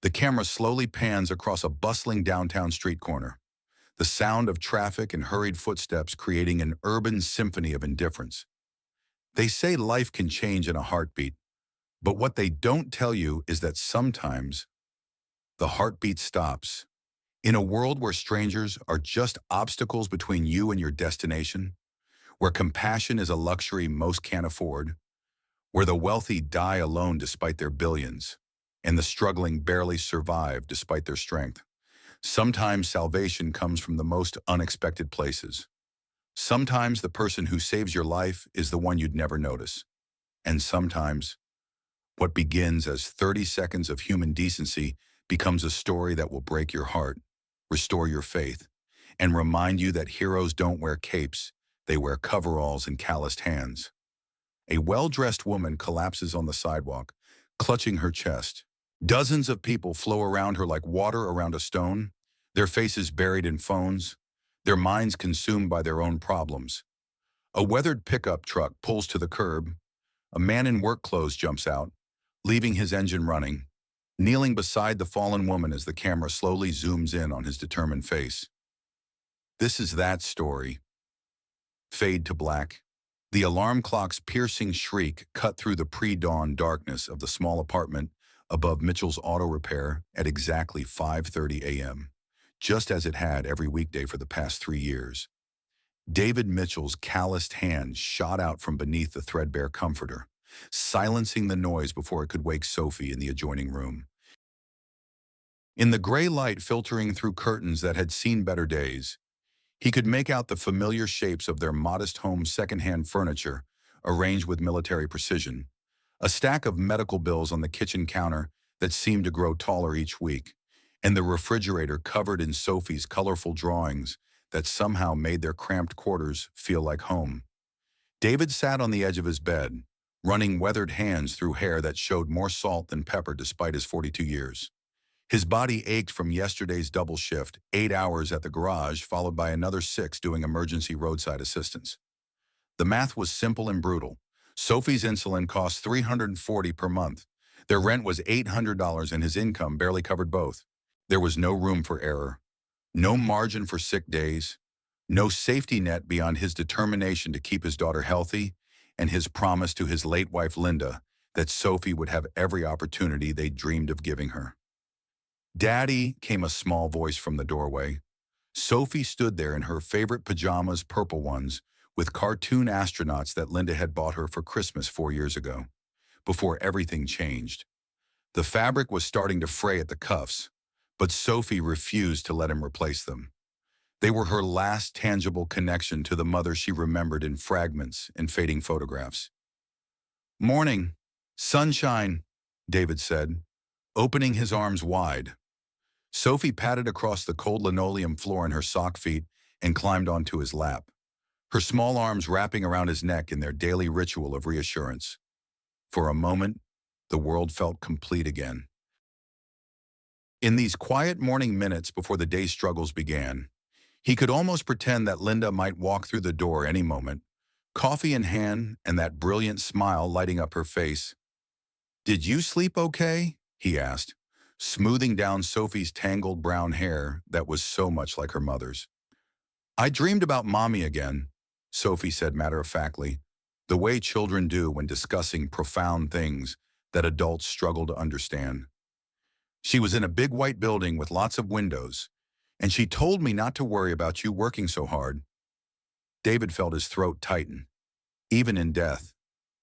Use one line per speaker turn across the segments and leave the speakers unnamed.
The camera slowly pans across a bustling downtown street corner, the sound of traffic and hurried footsteps creating an urban symphony of indifference. They say life can change in a heartbeat, but what they don't tell you is that sometimes the heartbeat stops. In a world where strangers are just obstacles between you and your destination, where compassion is a luxury most can't afford, where the wealthy die alone despite their billions, and the struggling barely survive despite their strength. Sometimes salvation comes from the most unexpected places. Sometimes the person who saves your life is the one you'd never notice. And sometimes what begins as 30 seconds of human decency becomes a story that will break your heart, restore your faith, and remind you that heroes don't wear capes, they wear coveralls and calloused hands. A well-dressed woman collapses on the sidewalk, clutching her chest. Dozens of people flow around her like water around a stone, their faces buried in phones, their minds consumed by their own problems. A weathered pickup truck pulls to the curb. A man in work clothes jumps out, leaving his engine running, kneeling beside the fallen woman as the camera slowly zooms in on his determined face. This is that story. Fade to black. The alarm clock's piercing shriek cut through the pre-dawn darkness of the small apartment above Mitchell's auto repair at exactly 5:30 a.m., just as it had every weekday for the past 3 years. David Mitchell's calloused hand shot out from beneath the threadbare comforter, silencing the noise before it could wake Sophie in the adjoining room. In the gray light filtering through curtains that had seen better days, he could make out the familiar shapes of their modest home's secondhand furniture, arranged with military precision, a stack of medical bills on the kitchen counter that seemed to grow taller each week, and the refrigerator covered in Sophie's colorful drawings that somehow made their cramped quarters feel like home. David sat on the edge of his bed, running weathered hands through hair that showed more salt than pepper despite his 42 years. His body ached from yesterday's double shift, 8 hours at the garage, followed by another 6 doing emergency roadside assistance. The math was simple and brutal. Sophie's insulin cost $340 per month. Their rent was $800 and his income barely covered both. There was no room for error, no margin for sick days, no safety net beyond his determination to keep his daughter healthy and his promise to his late wife Linda that Sophie would have every opportunity they dreamed of giving her. "Daddy," came a small voice from the doorway. Sophie stood there in her favorite pajamas, purple ones, with cartoon astronauts that Linda had bought her for Christmas 4 years ago, before everything changed. The fabric was starting to fray at the cuffs, but Sophie refused to let him replace them. They were her last tangible connection to the mother she remembered in fragments and fading photographs. "Morning. Sunshine," David said, opening his arms wide. Sophie patted across the cold linoleum floor in her sock feet and climbed onto his lap, her small arms wrapping around his neck in their daily ritual of reassurance. For a moment, the world felt complete again. In these quiet morning minutes before the day's struggles began, he could almost pretend that Linda might walk through the door any moment, coffee in hand and that brilliant smile lighting up her face. "Did you sleep okay?" he asked, smoothing down Sophie's tangled brown hair that was so much like her mother's. "I dreamed about Mommy again," Sophie said matter-of-factly, the way children do when discussing profound things that adults struggle to understand. "She was in a big white building with lots of windows, and she told me not to worry about you working so hard." David felt his throat tighten. Even in death,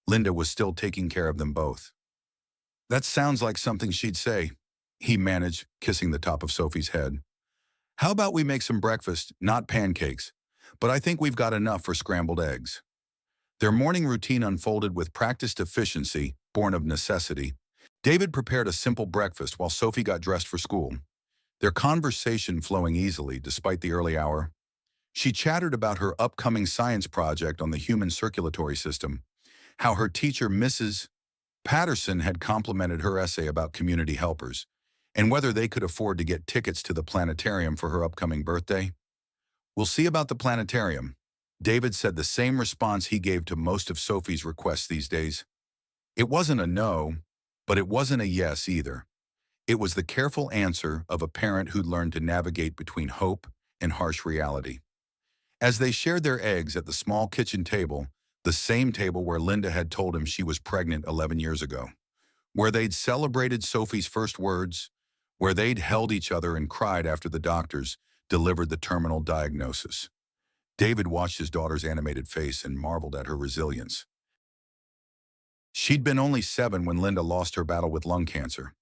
Linda was still taking care of them both. "That sounds like something she'd say," he managed, kissing the top of Sophie's head. "How about we make some breakfast, not pancakes, but I think we've got enough for scrambled eggs." Their morning routine unfolded with practiced efficiency, born of necessity. David prepared a simple breakfast while Sophie got dressed for school, their conversation flowing easily despite the early hour. She chattered about her upcoming science project on the human circulatory system, how her teacher, Mrs. Patterson, had complimented her essay about community helpers, and whether they could afford to get tickets to the planetarium for her upcoming birthday. "We'll see about the planetarium," David said, the same response he gave to most of Sophie's requests these days. It wasn't a no, but it wasn't a yes either. It was the careful answer of a parent who'd learned to navigate between hope and harsh reality. As they shared their eggs at the small kitchen table, the same table where Linda had told him she was pregnant 11 years ago, where they'd celebrated Sophie's first words, where they'd held each other and cried after the doctors delivered the terminal diagnosis. David watched his daughter's animated face and marveled at her resilience. She'd been only 7 when Linda lost her battle with lung cancer,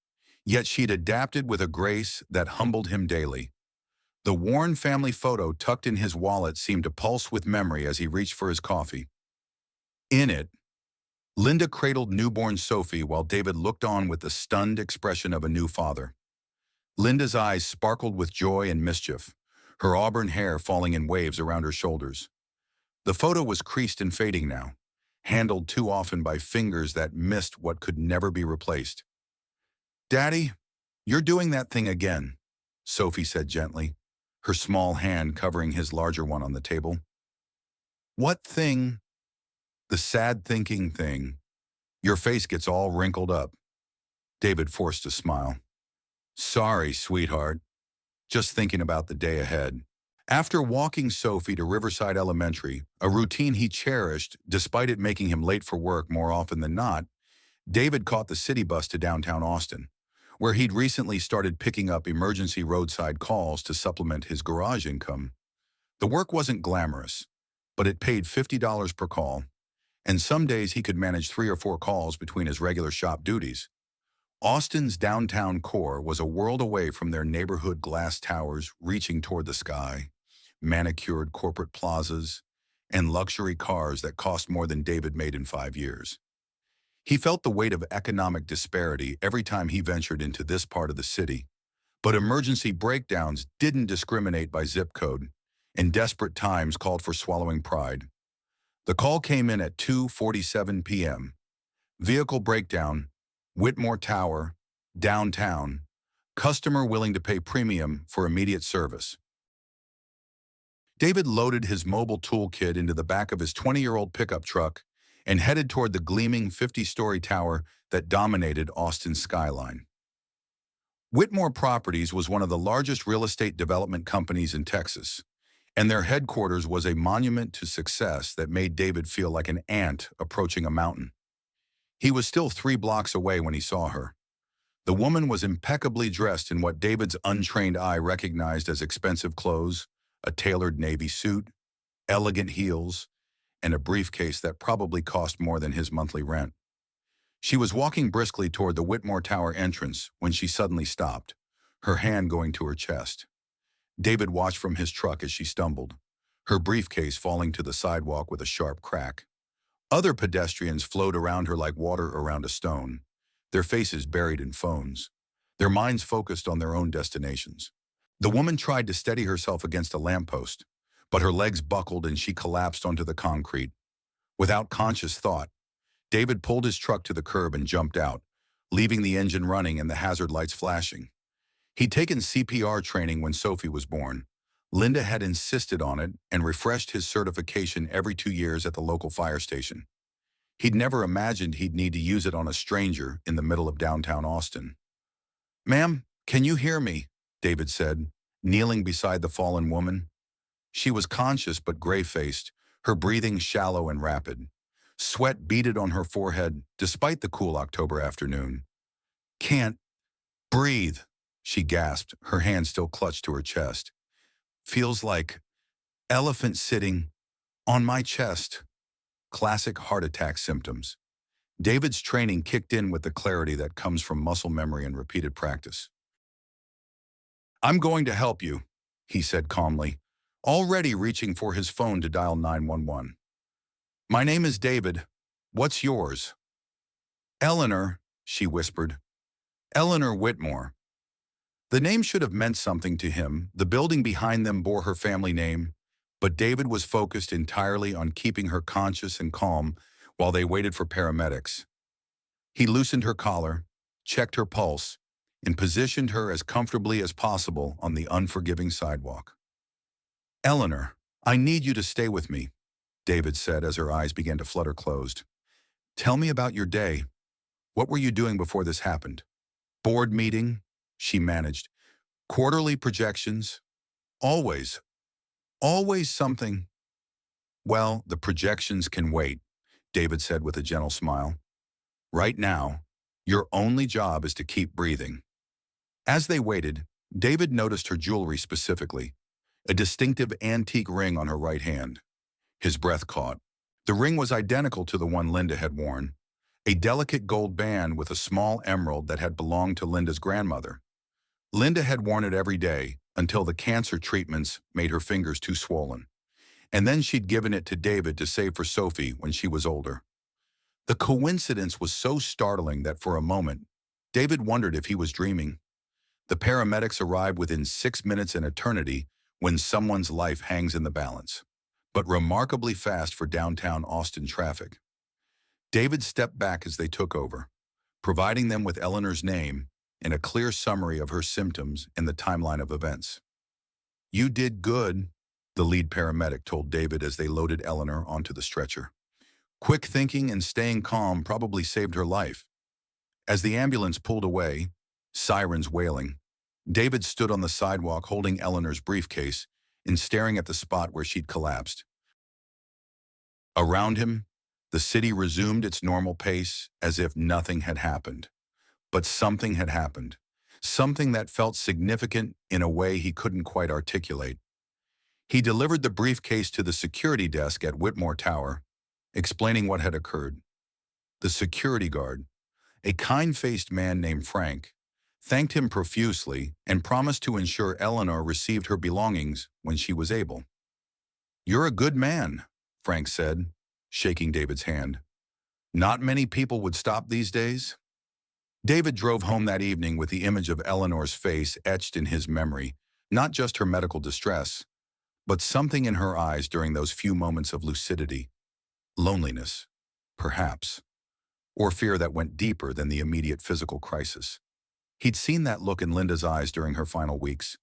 yet she'd adapted with a grace that humbled him daily. The Warren family photo tucked in his wallet seemed to pulse with memory as he reached for his coffee. In it, Linda cradled newborn Sophie while David looked on with the stunned expression of a new father. Linda's eyes sparkled with joy and mischief, her auburn hair falling in waves around her shoulders. The photo was creased and fading now, handled too often by fingers that missed what could never be replaced. "Daddy, you're doing that thing again," Sophie said gently, her small hand covering his larger one on the table. "What thing?" "The sad thinking thing. Your face gets all wrinkled up." David forced a smile. "Sorry, sweetheart. Just thinking about the day ahead." After walking Sophie to Riverside Elementary, a routine he cherished despite it making him late for work more often than not, David caught the city bus to downtown Austin, where he'd recently started picking up emergency roadside calls to supplement his garage income. The work wasn't glamorous, but it paid $50 per call, and some days he could manage 3 or 4 calls between his regular shop duties. Austin's downtown core was a world away from their neighborhood glass towers reaching toward the sky, manicured corporate plazas, and luxury cars that cost more than David made in 5 years. He felt the weight of economic disparity every time he ventured into this part of the city, but emergency breakdowns didn't discriminate by zip code, and desperate times called for swallowing pride. The call came in at 2:47 p.m. Vehicle breakdown, Whitmore Tower, downtown, customer willing to pay premium for immediate service. David loaded his mobile toolkit into the back of his 20-year-old pickup truck and headed toward the gleaming 50-story tower that dominated Austin's skyline. Whitmore Properties was one of the largest real estate development companies in Texas, and their headquarters was a monument to success that made David feel like an ant approaching a mountain. He was still 3 blocks away when he saw her. The woman was impeccably dressed in what David's untrained eye recognized as expensive clothes, a tailored navy suit, elegant heels, and a briefcase that probably cost more than his monthly rent. She was walking briskly toward the Whitmore Tower entrance when she suddenly stopped, her hand going to her chest. David watched from his truck as she stumbled, her briefcase falling to the sidewalk with a sharp crack. Other pedestrians flowed around her like water around a stone, their faces buried in phones, their minds focused on their own destinations. The woman tried to steady herself against a lamppost, but her legs buckled and she collapsed onto the concrete. Without conscious thought, David pulled his truck to the curb and jumped out, leaving the engine running and the hazard lights flashing. He'd taken CPR training when Sophie was born. Linda had insisted on it and refreshed his certification every 2 years at the local fire station. He'd never imagined he'd need to use it on a stranger in the middle of downtown Austin. "Ma'am, can you hear me?" David said, kneeling beside the fallen woman. She was conscious but gray-faced, her breathing shallow and rapid. Sweat beaded on her forehead despite the cool October afternoon. "Can't breathe," she gasped, her hand still clutched to her chest. "Feels like elephant sitting on my chest." Classic heart attack symptoms. David's training kicked in with the clarity that comes from muscle memory and repeated practice. "I'm going to help you," he said calmly, already reaching for his phone to dial 911. "My name is David. What's yours?" "Eleanor," she whispered. "Eleanor Whitmore." The name should have meant something to him. The building behind them bore her family name, but David was focused entirely on keeping her conscious and calm while they waited for paramedics. He loosened her collar, checked her pulse, and positioned her as comfortably as possible on the unforgiving sidewalk. "Eleanor, I need you to stay with me," David said as her eyes began to flutter closed. "Tell me about your day. What were you doing before this happened? Board meeting? she managed. Quarterly projections? Always. Always something. Well, the projections can wait, David said with a gentle smile. Right now, your only job is to keep breathing. As they waited, David noticed her jewelry specifically, a distinctive antique ring on her right hand. His breath caught. The ring was identical to the one Linda had worn, a delicate gold band with a small emerald that had belonged to Linda's grandmother. Linda had worn it every day until the cancer treatments made her fingers too swollen. And then she'd given it to David to save for Sophie when she was older. The coincidence was so startling that for a moment, David wondered if he was dreaming. The paramedics arrived within 6 minutes an eternity when someone's life hangs in the balance, but remarkably fast for downtown Austin traffic. David stepped back as they took over, providing them with Eleanor's name and a clear summary of her symptoms and the timeline of events. "You did good," the lead paramedic told David as they loaded Eleanor onto the stretcher. "Quick thinking and staying calm probably saved her life." As the ambulance pulled away, sirens wailing, David stood on the sidewalk holding Eleanor's briefcase and staring at the spot where she'd collapsed. Around him, the city resumed its normal pace as if nothing had happened. But something had happened, something that felt significant in a way he couldn't quite articulate. He delivered the briefcase to the security desk at Whitmore Tower, explaining what had occurred. The security guard, a kind-faced man named Frank, thanked him profusely and promised to ensure Eleanor received her belongings when she was able. "You're a good man," Frank said, shaking David's hand. "Not many people would stop these days." David drove home that evening with the image of Eleanor's face etched in his memory, not just her medical distress, but something in her eyes during those few moments of lucidity. Loneliness, perhaps, or fear that went deeper than the immediate physical crisis. He'd seen that look in Linda's eyes during her final weeks,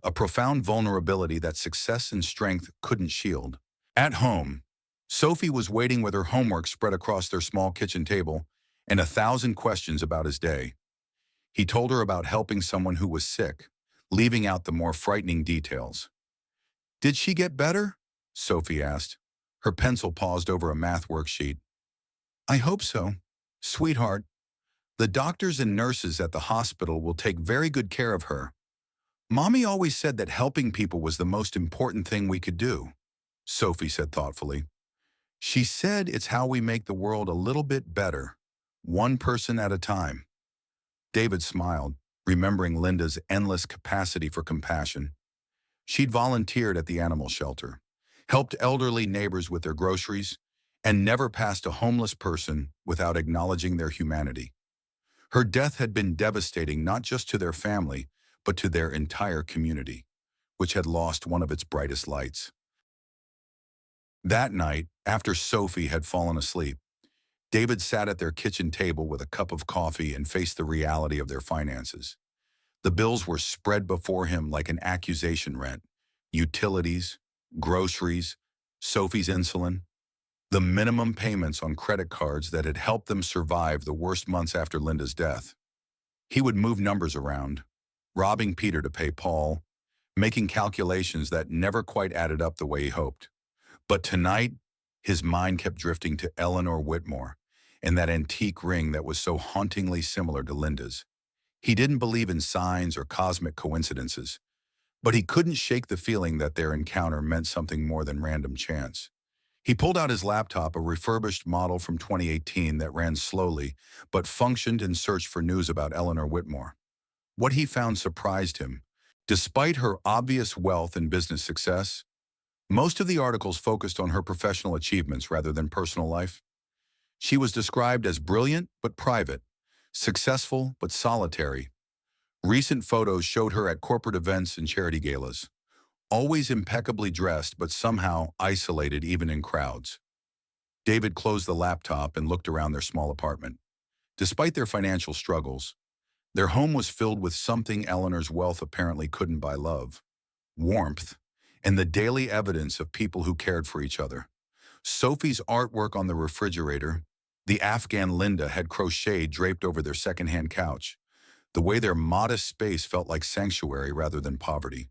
a profound vulnerability that success and strength couldn't shield. At home, Sophie was waiting with her homework spread across their small kitchen table and 1,000 questions about his day. He told her about helping someone who was sick, leaving out the more frightening details. "Did she get better?" Sophie asked. Her pencil paused over a math worksheet. "I hope so. Sweetheart, the doctors and nurses at the hospital will take very good care of her. Mommy always said that helping people was the most important thing we could do," Sophie said thoughtfully. "She said it's how we make the world a little bit better, one person at a time." David smiled, remembering Linda's endless capacity for compassion. She'd volunteered at the animal shelter, helped elderly neighbors with their groceries, and never passed a homeless person without acknowledging their humanity. Her death had been devastating not just to their family, but to their entire community, which had lost one of its brightest lights. That night, after Sophie had fallen asleep, David sat at their kitchen table with a cup of coffee and faced the reality of their finances. The bills were spread before him like an accusation rent: utilities, groceries, Sophie's insulin, the minimum payments on credit cards that had helped them survive the worst months after Linda's death. He would move numbers around, robbing Peter to pay Paul, making calculations that never quite added up the way he hoped. But tonight, his mind kept drifting to Eleanor Whitmore and that antique ring that was so hauntingly similar to Linda's. He didn't believe in signs or cosmic coincidences, but he couldn't shake the feeling that their encounter meant something more than random chance. He pulled out his laptop, a refurbished model from 2018 that ran slowly but functioned, and searched for news about Eleanor Whitmore. What he found surprised him. Despite her obvious wealth and business success, most of the articles focused on her professional achievements rather than personal life. She was described as brilliant but private, successful but solitary. Recent photos showed her at corporate events and charity galas, always impeccably dressed but somehow isolated even in crowds. David closed the laptop and looked around their small apartment. Despite their financial struggles, their home was filled with something Eleanor's wealth apparently couldn't buy: love, warmth, and the daily evidence of people who cared for each other. Sophie's artwork on the refrigerator, the Afghan Linda had crocheted draped over their secondhand couch, the way their modest space felt like sanctuary rather than poverty.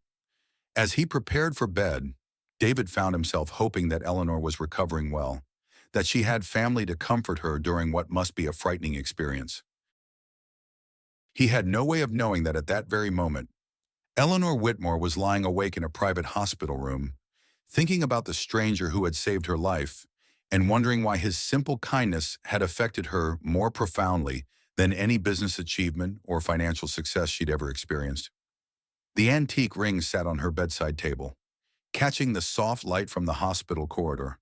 As he prepared for bed, David found himself hoping that Eleanor was recovering well, that she had family to comfort her during what must be a frightening experience. He had no way of knowing that at that very moment, Eleanor Whitmore was lying awake in a private hospital room, thinking about the stranger who had saved her life and wondering why his simple kindness had affected her more profoundly than any business achievement or financial success she'd ever experienced. The antique ring sat on her bedside table, catching the soft light from the hospital corridor.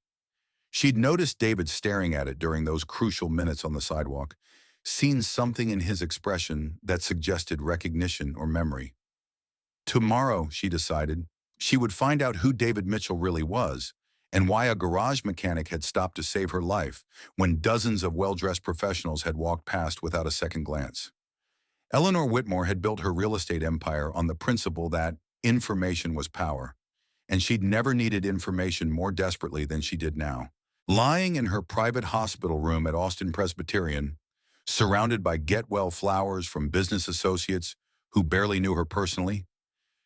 She'd noticed David staring at it during those crucial minutes on the sidewalk, seen something in his expression that suggested recognition or memory. Tomorrow, she decided, she would find out who David Mitchell really was and why a garage mechanic had stopped to save her life when dozens of well-dressed professionals had walked past without a second glance. Eleanor Whitmore had built her real estate empire on the principle that information was power, and she'd never needed information more desperately than she did now. Lying in her private hospital room at Austin Presbyterian, surrounded by get-well flowers from business associates who barely knew her personally,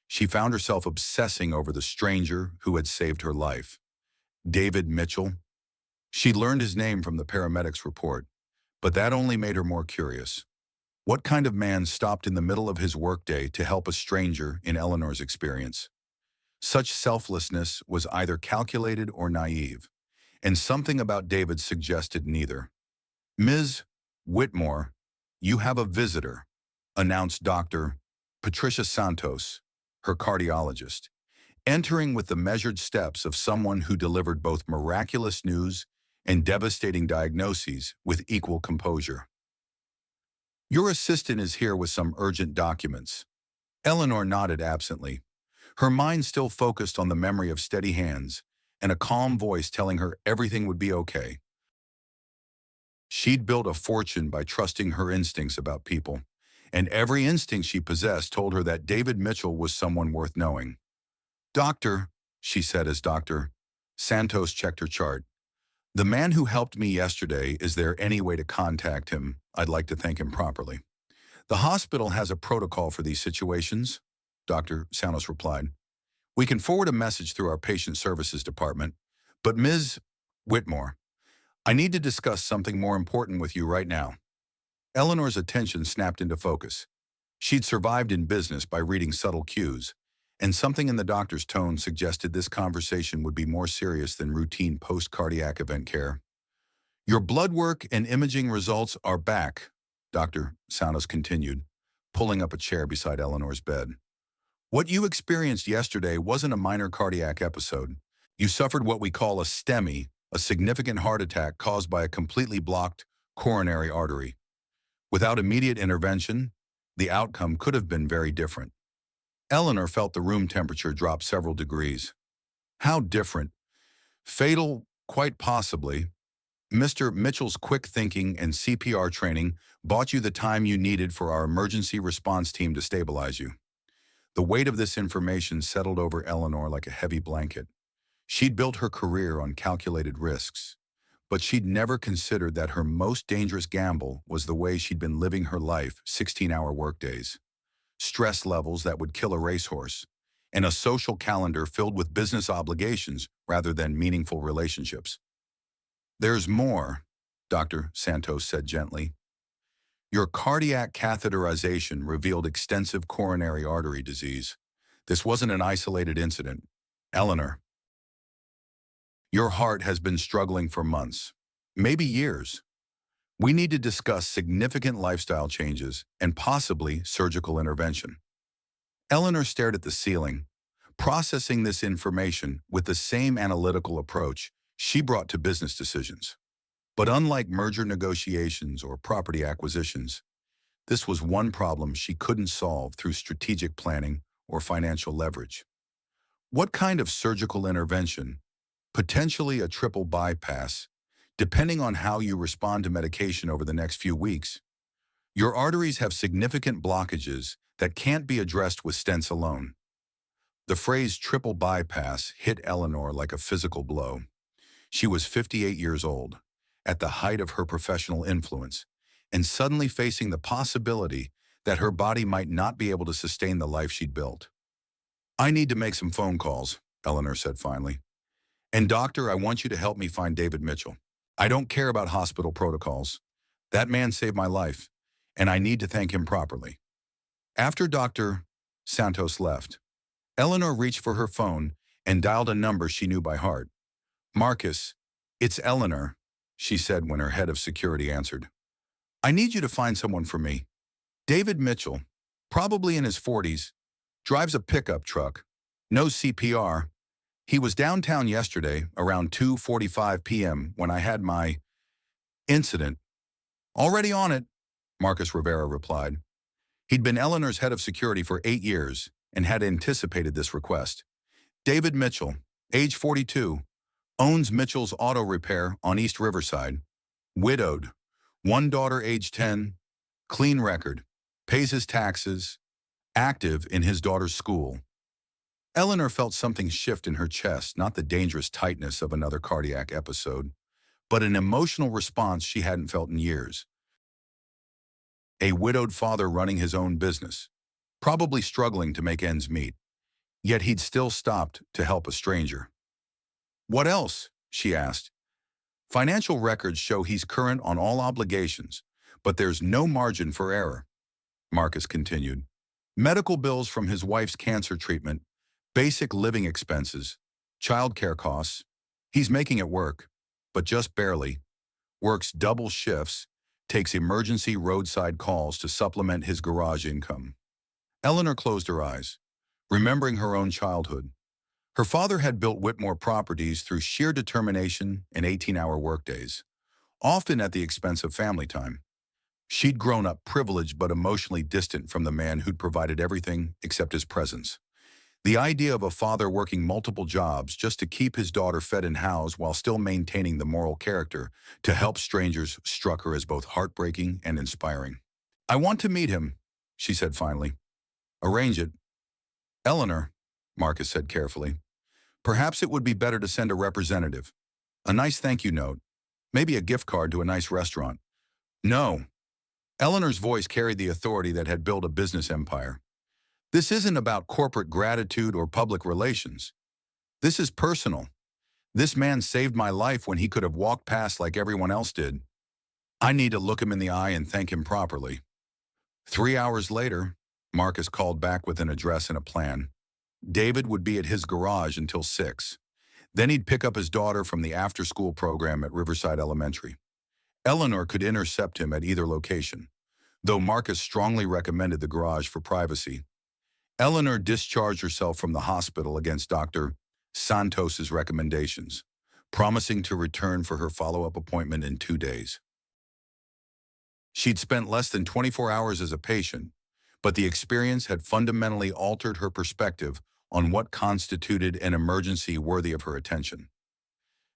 she found herself obsessing over the stranger who had saved her life. David Mitchell. She learned his name from the paramedics' report, but that only made her more curious. What kind of man stopped in the middle of his workday to help a stranger in Eleanor's experience? Such selflessness was either calculated or naive, and something about David suggested neither. "Ms. Whitmore, you have a visitor," announced Dr. Patricia Santos, her cardiologist, entering with the measured steps of someone who delivered both miraculous news and devastating diagnoses with equal composure. "Your assistant is here with some urgent documents." Eleanor nodded absently, her mind still focused on the memory of steady hands and a calm voice telling her everything would be okay. She'd built a fortune by trusting her instincts about people, and every instinct she possessed told her that David Mitchell was someone worth knowing. "Doctor," she said as Dr. Santos checked her chart, "the man who helped me yesterday, is there any way to contact him? I'd like to thank him properly." "The hospital has a protocol for these situations," Dr. Santos replied. "We can forward a message through our patient services department, but Ms. Whitmore, I need to discuss something more important with you right now." Eleanor's attention snapped into focus. She'd survived in business by reading subtle cues, and something in the doctor's tone suggested this conversation would be more serious than routine post-cardiac event care. "Your blood work and imaging results are back," Dr. Santos continued, pulling up a chair beside Eleanor's bed. "What you experienced yesterday wasn't a minor cardiac episode. You suffered what we call a STEMI, a significant heart attack caused by a completely blocked coronary artery. Without immediate intervention, the outcome could have been very different." Eleanor felt the room temperature drop several degrees. How different? Fatal? Quite possibly. Mr. Mitchell's quick thinking and CPR training bought you the time you needed for our emergency response team to stabilize you. The weight of this information settled over Eleanor like a heavy blanket. She'd built her career on calculated risks, but she'd never considered that her most dangerous gamble was the way she'd been living her life, 16-hour workdays, stress levels that would kill a racehorse, and a social calendar filled with business obligations rather than meaningful relationships. "There's more," Dr. Santos said gently. "Your cardiac catheterization revealed extensive coronary artery disease. This wasn't an isolated incident. Eleanor, your heart has been struggling for months, maybe years. We need to discuss significant lifestyle changes and possibly surgical intervention." Eleanor stared at the ceiling, processing this information with the same analytical approach she brought to business decisions. But unlike merger negotiations or property acquisitions, this was one problem she couldn't solve through strategic planning or financial leverage. What kind of surgical intervention, potentially a triple bypass, depending on how you respond to medication over the next few weeks? Your arteries have significant blockages that can't be addressed with stents alone. The phrase triple bypass hit Eleanor like a physical blow. She was 58 years old, at the height of her professional influence, and suddenly facing the possibility that her body might not be able to sustain the life she'd built. "I need to make some phone calls," Eleanor said finally. "And doctor, I want you to help me find David Mitchell. I don't care about hospital protocols. That man saved my life, and I need to thank him properly." After Dr. Santos left, Eleanor reached for her phone and dialed a number she knew by heart. "Marcus, it's Eleanor," she said when her head of security answered. "I need you to find someone for me. David Mitchell, probably in his 40s, drives a pickup truck, no CPR. He was downtown yesterday around 2:45 p.m. when I had my incident." "Already on it," Marcus Rivera replied. He'd been Eleanor's head of security for 8 years and had anticipated this request. "David Mitchell, age 42, owns Mitchell's Auto Repair on East Riverside. Widowed, one daughter age 10, clean record, pays his taxes, active in his daughter's school." Eleanor felt something shift in her chest, not the dangerous tightness of another cardiac episode, but an emotional response she hadn't felt in years. A widowed father running his own business, probably struggling to make ends meet, yet he'd still stopped to help a stranger. "What else?" she asked. "Financial records show he's current on all obligations, but there's no margin for error," Marcus continued. "Medical bills from his wife's cancer treatment, basic living expenses, childcare costs. He's making it work, but just barely. Works double shifts, takes emergency roadside calls to supplement his garage income." Eleanor closed her eyes, remembering her own childhood. Her father had built Whitmore Properties through sheer determination and 18-hour workdays, often at the expense of family time. She'd grown up privileged but emotionally distant from the man who'd provided everything except his presence. The idea of a father working multiple jobs just to keep his daughter fed and housed while still maintaining the moral character to help strangers struck her as both heartbreaking and inspiring. "I want to meet him," she said finally. "Arrange it." "Eleanor," Marcus said carefully, "perhaps it would be better to send a representative. A nice thank you note. Maybe a gift card to a nice restaurant." "No." Eleanor's voice carried the authority that had built a business empire. "This isn't about corporate gratitude or public relations. This is personal. This man saved my life when he could have walked past like everyone else did. I need to look him in the eye and thank him properly." 3 hours later, Marcus called back with an address and a plan. David would be at his garage until 6. Then he'd pick up his daughter from the after-school program at Riverside Elementary. Eleanor could intercept him at either location, though Marcus strongly recommended the garage for privacy. Eleanor discharged herself from the hospital against Dr. Santos's recommendations, promising to return for her follow-up appointment in 2 days. She'd spent less than 24 hours as a patient, but the experience had fundamentally altered her perspective on what constituted an emergency worthy of her attention.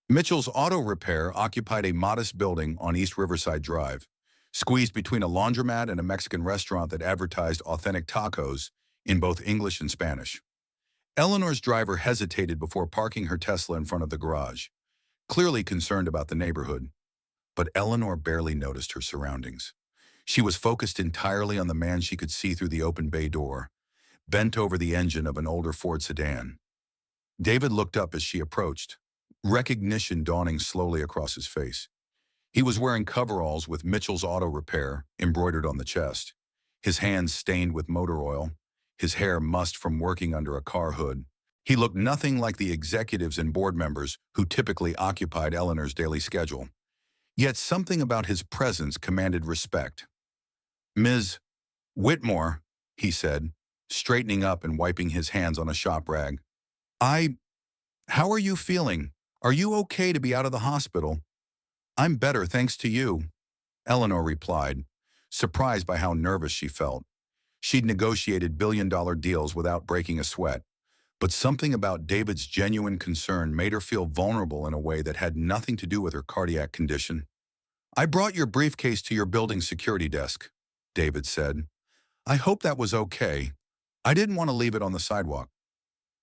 Mitchell's Auto Repair occupied a modest building on East Riverside Drive, squeezed between a laundromat and a Mexican restaurant that advertised authentic tacos in both English and Spanish. Eleanor's driver hesitated before parking her Tesla in front of the garage, clearly concerned about the neighborhood. But Eleanor barely noticed her surroundings. She was focused entirely on the man she could see through the open bay door, bent over the engine of an older Ford sedan. David looked up as she approached, recognition dawning slowly across his face. He was wearing coveralls with Mitchell's Auto Repair embroidered on the chest, his hands stained with motor oil, his hair mussed from working under a car hood. He looked nothing like the executives and board members who typically occupied Eleanor's daily schedule. Yet something about his presence commanded respect. "Ms. Whitmore," he said, straightening up and wiping his hands on a shop rag. How are you feeling? Are you okay to be out of the hospital?" "I'm better, thanks to you," Eleanor replied, surprised by how nervous she felt. She'd negotiated billion-dollar deals without breaking a sweat, but something about David's genuine concern made her feel vulnerable in a way that had nothing to do with her cardiac condition. "I brought your briefcase to your building security desk," David said. "I hope that was okay. I didn't want to leave it on the sidewalk."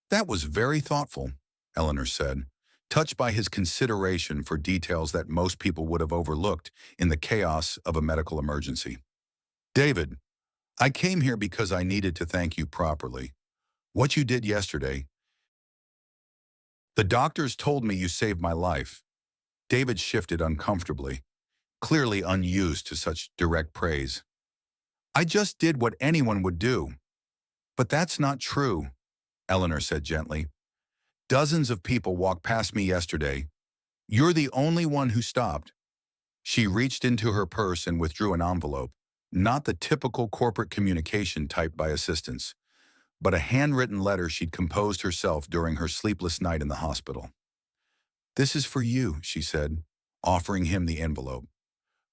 "That was very thoughtful," Eleanor said, touched by his consideration for details that most people would have overlooked in the chaos of a medical emergency. "David, I came here because I needed to thank you properly. What you did yesterday, the doctors told me you saved my life. David shifted uncomfortably, clearly unused to such direct praise. I just did what anyone would do. But that's not true, Eleanor said gently. Dozens of people walked past me yesterday. You're the only one who stopped. She reached into her purse and withdrew an envelope, not the typical corporate communication typed by assistants, but a handwritten letter she'd composed herself during her sleepless night in the hospital. This is for you, she said, offering him the envelope.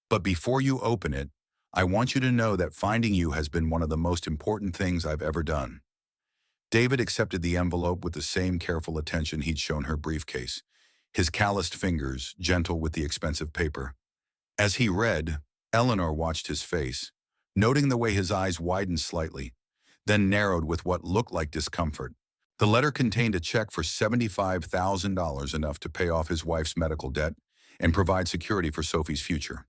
But before you open it, I want you to know that finding you has been one of the most important things I've ever done. David accepted the envelope with the same careful attention he'd shown her briefcase, his calloused fingers gentle with the expensive paper. As he read, Eleanor watched his face, noting the way his eyes widened slightly, then narrowed with what looked like discomfort. The letter contained a check for $75,000, enough to pay off his wife's medical debt and provide security for Sophie's future.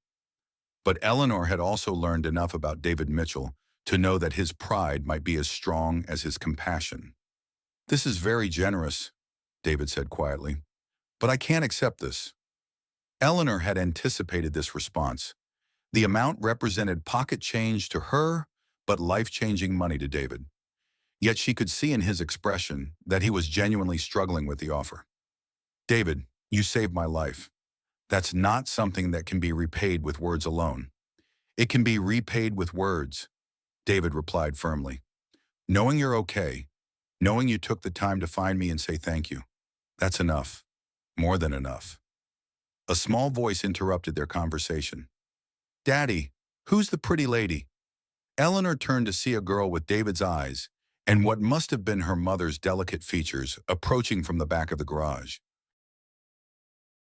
But Eleanor had also learned enough about David Mitchell to know that his pride might be as strong as his compassion. This is very generous, David said quietly, but I can't accept this. Eleanor had anticipated this response. The amount represented pocket change to her, but life-changing money to David. Yet she could see in his expression that he was genuinely struggling with the offer. David, you saved my life. That's not something that can be repaid with words alone. It can be repaid with words, David replied firmly. Knowing you're okay, knowing you took the time to find me and say thank you, that's enough. More than enough. A small voice interrupted their conversation. Daddy, who's the pretty lady? Eleanor turned to see a girl with David's eyes and what must have been her mother's delicate features approaching from the back of the garage.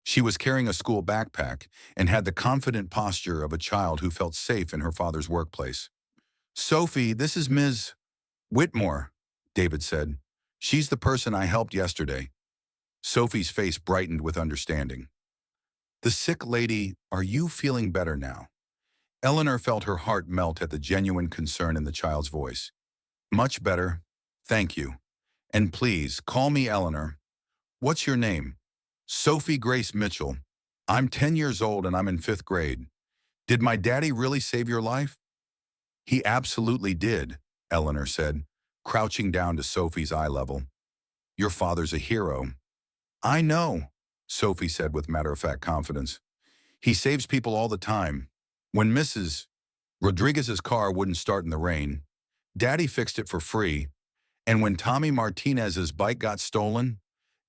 She was carrying a school backpack and had the confident posture of a child who felt safe in her father's workplace. Sophie, this is Ms. Whitmore, David said. She's the person I helped yesterday. Sophie's face brightened with understanding. The sick lady, are you feeling better now? Eleanor felt her heart melt at the genuine concern in the child's voice. Much better, thank you. And please, call me Eleanor. What's your name? Sophie Grace Mitchell. I'm 10 years old and I'm in 5th grade. Did my daddy really save your life? He absolutely did, Eleanor said, crouching down to Sophie's eye level. Your father's a hero. I know, Sophie said with matter-of-fact confidence. He saves people all the time. When Mrs. Rodriguez's car wouldn't start in the rain, Daddy fixed it for free. And when Tommy Martinez's bike got stolen,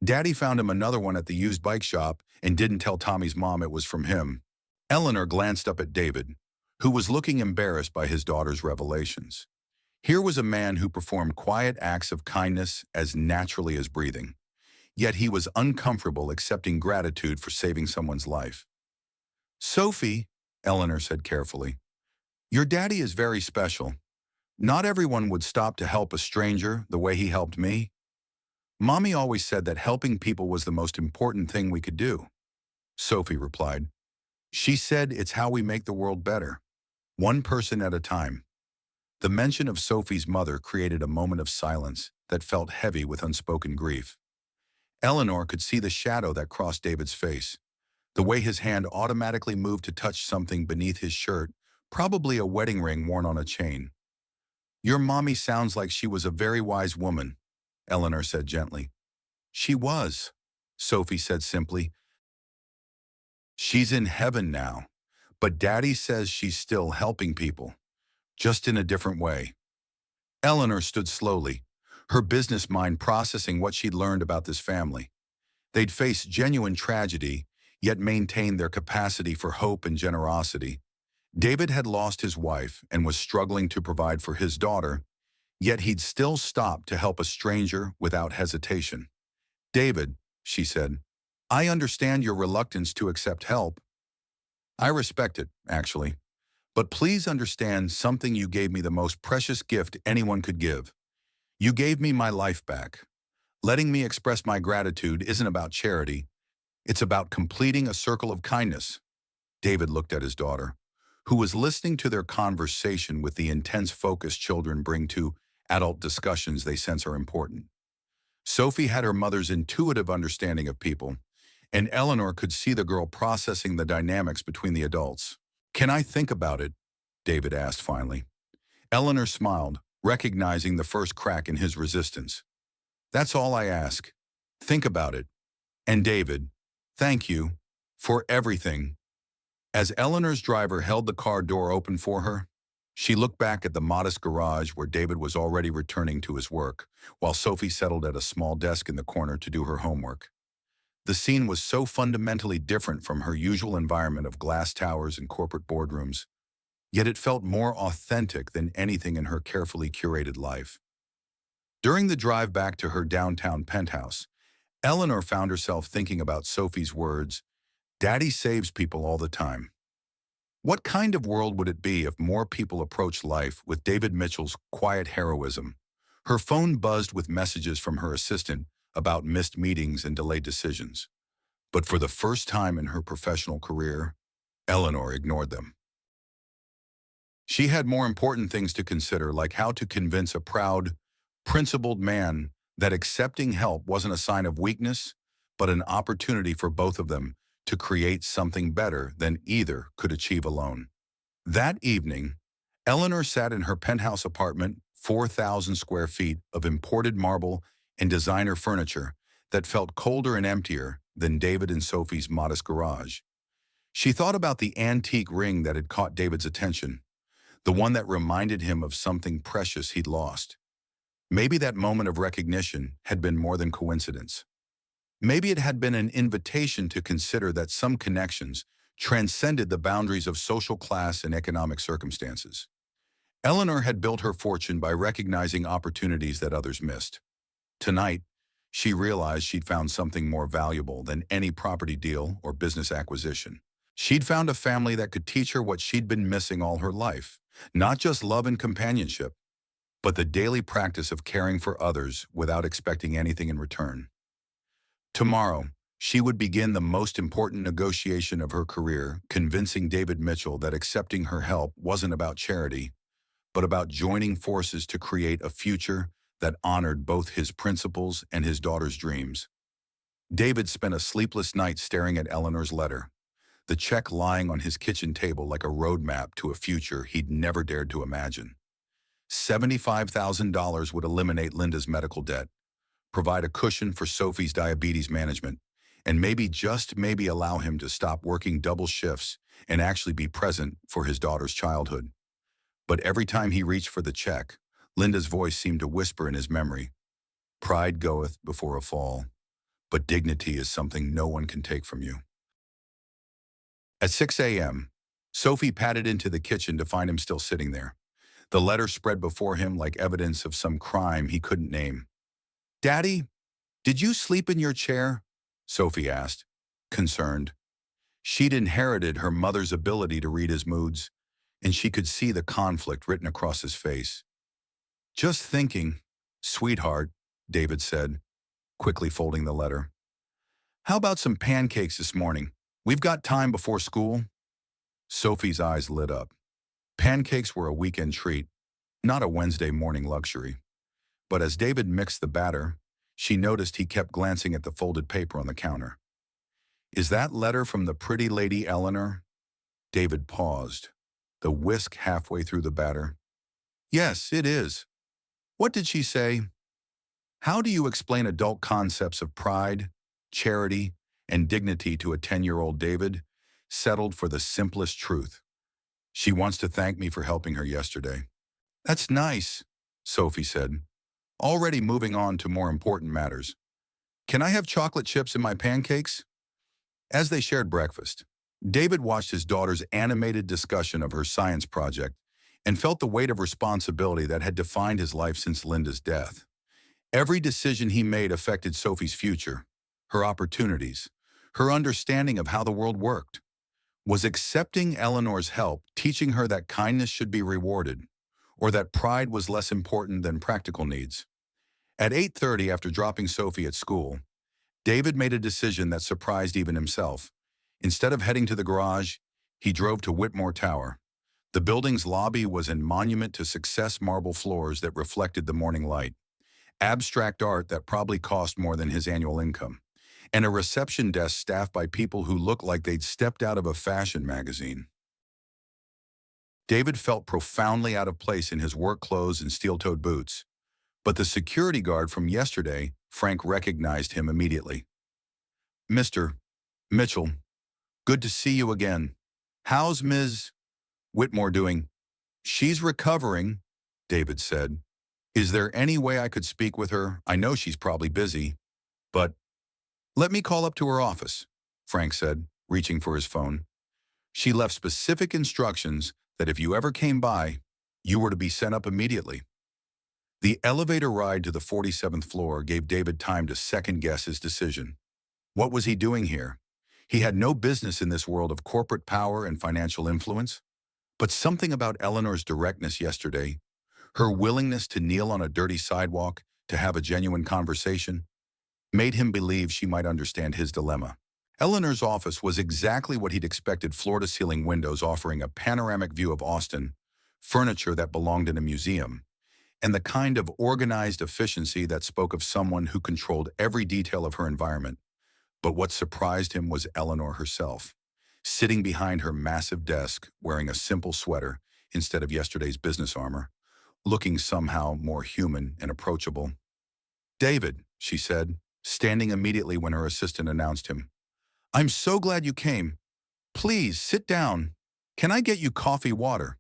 Daddy found him another one at the used bike shop and didn't tell Tommy's mom it was from him. Eleanor glanced up at David, who was looking embarrassed by his daughter's revelations. Here was a man who performed quiet acts of kindness as naturally as breathing. Yet he was uncomfortable accepting gratitude for saving someone's life. Sophie, Eleanor said carefully, your daddy is very special. Not everyone would stop to help a stranger the way he helped me. Mommy always said that helping people was the most important thing we could do. Sophie replied. She said it's how we make the world better, one person at a time. The mention of Sophie's mother created a moment of silence that felt heavy with unspoken grief. Eleanor could see the shadow that crossed David's face, the way his hand automatically moved to touch something beneath his shirt, probably a wedding ring worn on a chain. Your mommy sounds like she was a very wise woman, Eleanor said gently. She was, Sophie said simply. She's in heaven now, but Daddy says she's still helping people, just in a different way. Eleanor stood slowly, her business mind processing what she'd learned about this family. They'd faced genuine tragedy, yet maintained their capacity for hope and generosity. David had lost his wife and was struggling to provide for his daughter, yet he'd still stopped to help a stranger without hesitation. David, she said, I understand your reluctance to accept help. I respect it, actually. But please understand something: you gave me the most precious gift anyone could give. You gave me my life back. Letting me express my gratitude isn't about charity. It's about completing a circle of kindness. David looked at his daughter, who was listening to their conversation with the intense focus children bring to adult discussions they sense are important. Sophie had her mother's intuitive understanding of people, and Eleanor could see the girl processing the dynamics between the adults. "Can I think about it?" David asked finally. Eleanor smiled, recognizing the first crack in his resistance. "That's all I ask. Think about it. And David, thank you for everything." As Eleanor's driver held the car door open for her, she looked back at the modest garage where David was already returning to his work, while Sophie settled at a small desk in the corner to do her homework. The scene was so fundamentally different from her usual environment of glass towers and corporate boardrooms, yet it felt more authentic than anything in her carefully curated life. During the drive back to her downtown penthouse, Eleanor found herself thinking about Sophie's words, "Daddy saves people all the time." What kind of world would it be if more people approached life with David Mitchell's quiet heroism? Her phone buzzed with messages from her assistant about missed meetings and delayed decisions. But for the first time in her professional career, Eleanor ignored them. She had more important things to consider, like how to convince a proud, principled man that accepting help wasn't a sign of weakness, but an opportunity for both of them to create something better than either could achieve alone. That evening, Eleanor sat in her penthouse apartment, 4,000 square feet of imported marble and designer furniture that felt colder and emptier than David and Sophie's modest garage. She thought about the antique ring that had caught David's attention, the one that reminded him of something precious he'd lost. Maybe that moment of recognition had been more than coincidence. Maybe it had been an invitation to consider that some connections transcended the boundaries of social class and economic circumstances. Eleanor had built her fortune by recognizing opportunities that others missed. Tonight, she realized she'd found something more valuable than any property deal or business acquisition. She'd found a family that could teach her what she'd been missing all her life, not just love and companionship, but the daily practice of caring for others without expecting anything in return. Tomorrow, she would begin the most important negotiation of her career, convincing David Mitchell that accepting her help wasn't about charity, but about joining forces to create a future that honored both his principles and his daughter's dreams. David spent a sleepless night staring at Eleanor's letter, the check lying on his kitchen table like a roadmap to a future he'd never dared to imagine. $75,000 would eliminate Linda's medical debt, provide a cushion for Sophie's diabetes management, and maybe, just maybe, allow him to stop working double shifts and actually be present for his daughter's childhood. But every time he reached for the check, Linda's voice seemed to whisper in his memory, "Pride goeth before a fall, but dignity is something no one can take from you." At 6 a.m., Sophie padded into the kitchen to find him still sitting there, the letter spread before him like evidence of some crime he couldn't name. "Daddy, did you sleep in your chair?" Sophie asked, concerned. She'd inherited her mother's ability to read his moods, and she could see the conflict written across his face. "Just thinking, sweetheart," David said, quickly folding the letter. "How about some pancakes this morning? We've got time before school." Sophie's eyes lit up. Pancakes were a weekend treat, not a Wednesday morning luxury. But as David mixed the batter, she noticed he kept glancing at the folded paper on the counter. "Is that letter from the pretty lady Eleanor?" David paused, the whisk halfway through the batter. "Yes, it is. What did she say?" How do you explain adult concepts of pride, charity, and dignity to a 10-year-old David, settled for the simplest truth? "She wants to thank me for helping her yesterday." "That's nice," Sophie said, already moving on to more important matters. "Can I have chocolate chips in my pancakes?" As they shared breakfast, David watched his daughter's animated discussion of her science project and felt the weight of responsibility that had defined his life since Linda's death. Every decision he made affected Sophie's future, her opportunities, her understanding of how the world worked. Was accepting Eleanor's help teaching her that kindness should be rewarded, or that pride was less important than practical needs? At 8:30, after dropping Sophie at school, David made a decision that surprised even himself. Instead of heading to the garage, he drove to Whitmore Tower, The building's lobby was a monument to success, marble floors that reflected the morning light, abstract art that probably cost more than his annual income, and a reception desk staffed by people who looked like they'd stepped out of a fashion magazine. David felt profoundly out of place in his work clothes and steel-toed boots, but the security guard from yesterday, Frank, recognized him immediately. "Mr. Mitchell, good to see you again. How's Ms. Whitmore doing?" "She's recovering," David said. "Is there any way I could speak with her? I know she's probably busy, but—" "Let me call up to her office," Frank said, reaching for his phone. "She left specific instructions that if you ever came by, you were to be sent up immediately." The elevator ride to the 47th floor gave David time to second-guess his decision. What was he doing here? He had no business in this world of corporate power and financial influence. But something about Eleanor's directness yesterday, her willingness to kneel on a dirty sidewalk to have a genuine conversation, made him believe she might understand his dilemma. Eleanor's office was exactly what he'd expected: floor-to-ceiling windows offering a panoramic view of Austin, furniture that belonged in a museum, and the kind of organized efficiency that spoke of someone who controlled every detail of her environment. But what surprised him was Eleanor herself, sitting behind her massive desk, wearing a simple sweater instead of yesterday's business armor, looking somehow more human and approachable. "David," she said, standing immediately when her assistant announced him. "I'm so glad you came. Please, sit down. Can I get you coffee, water?"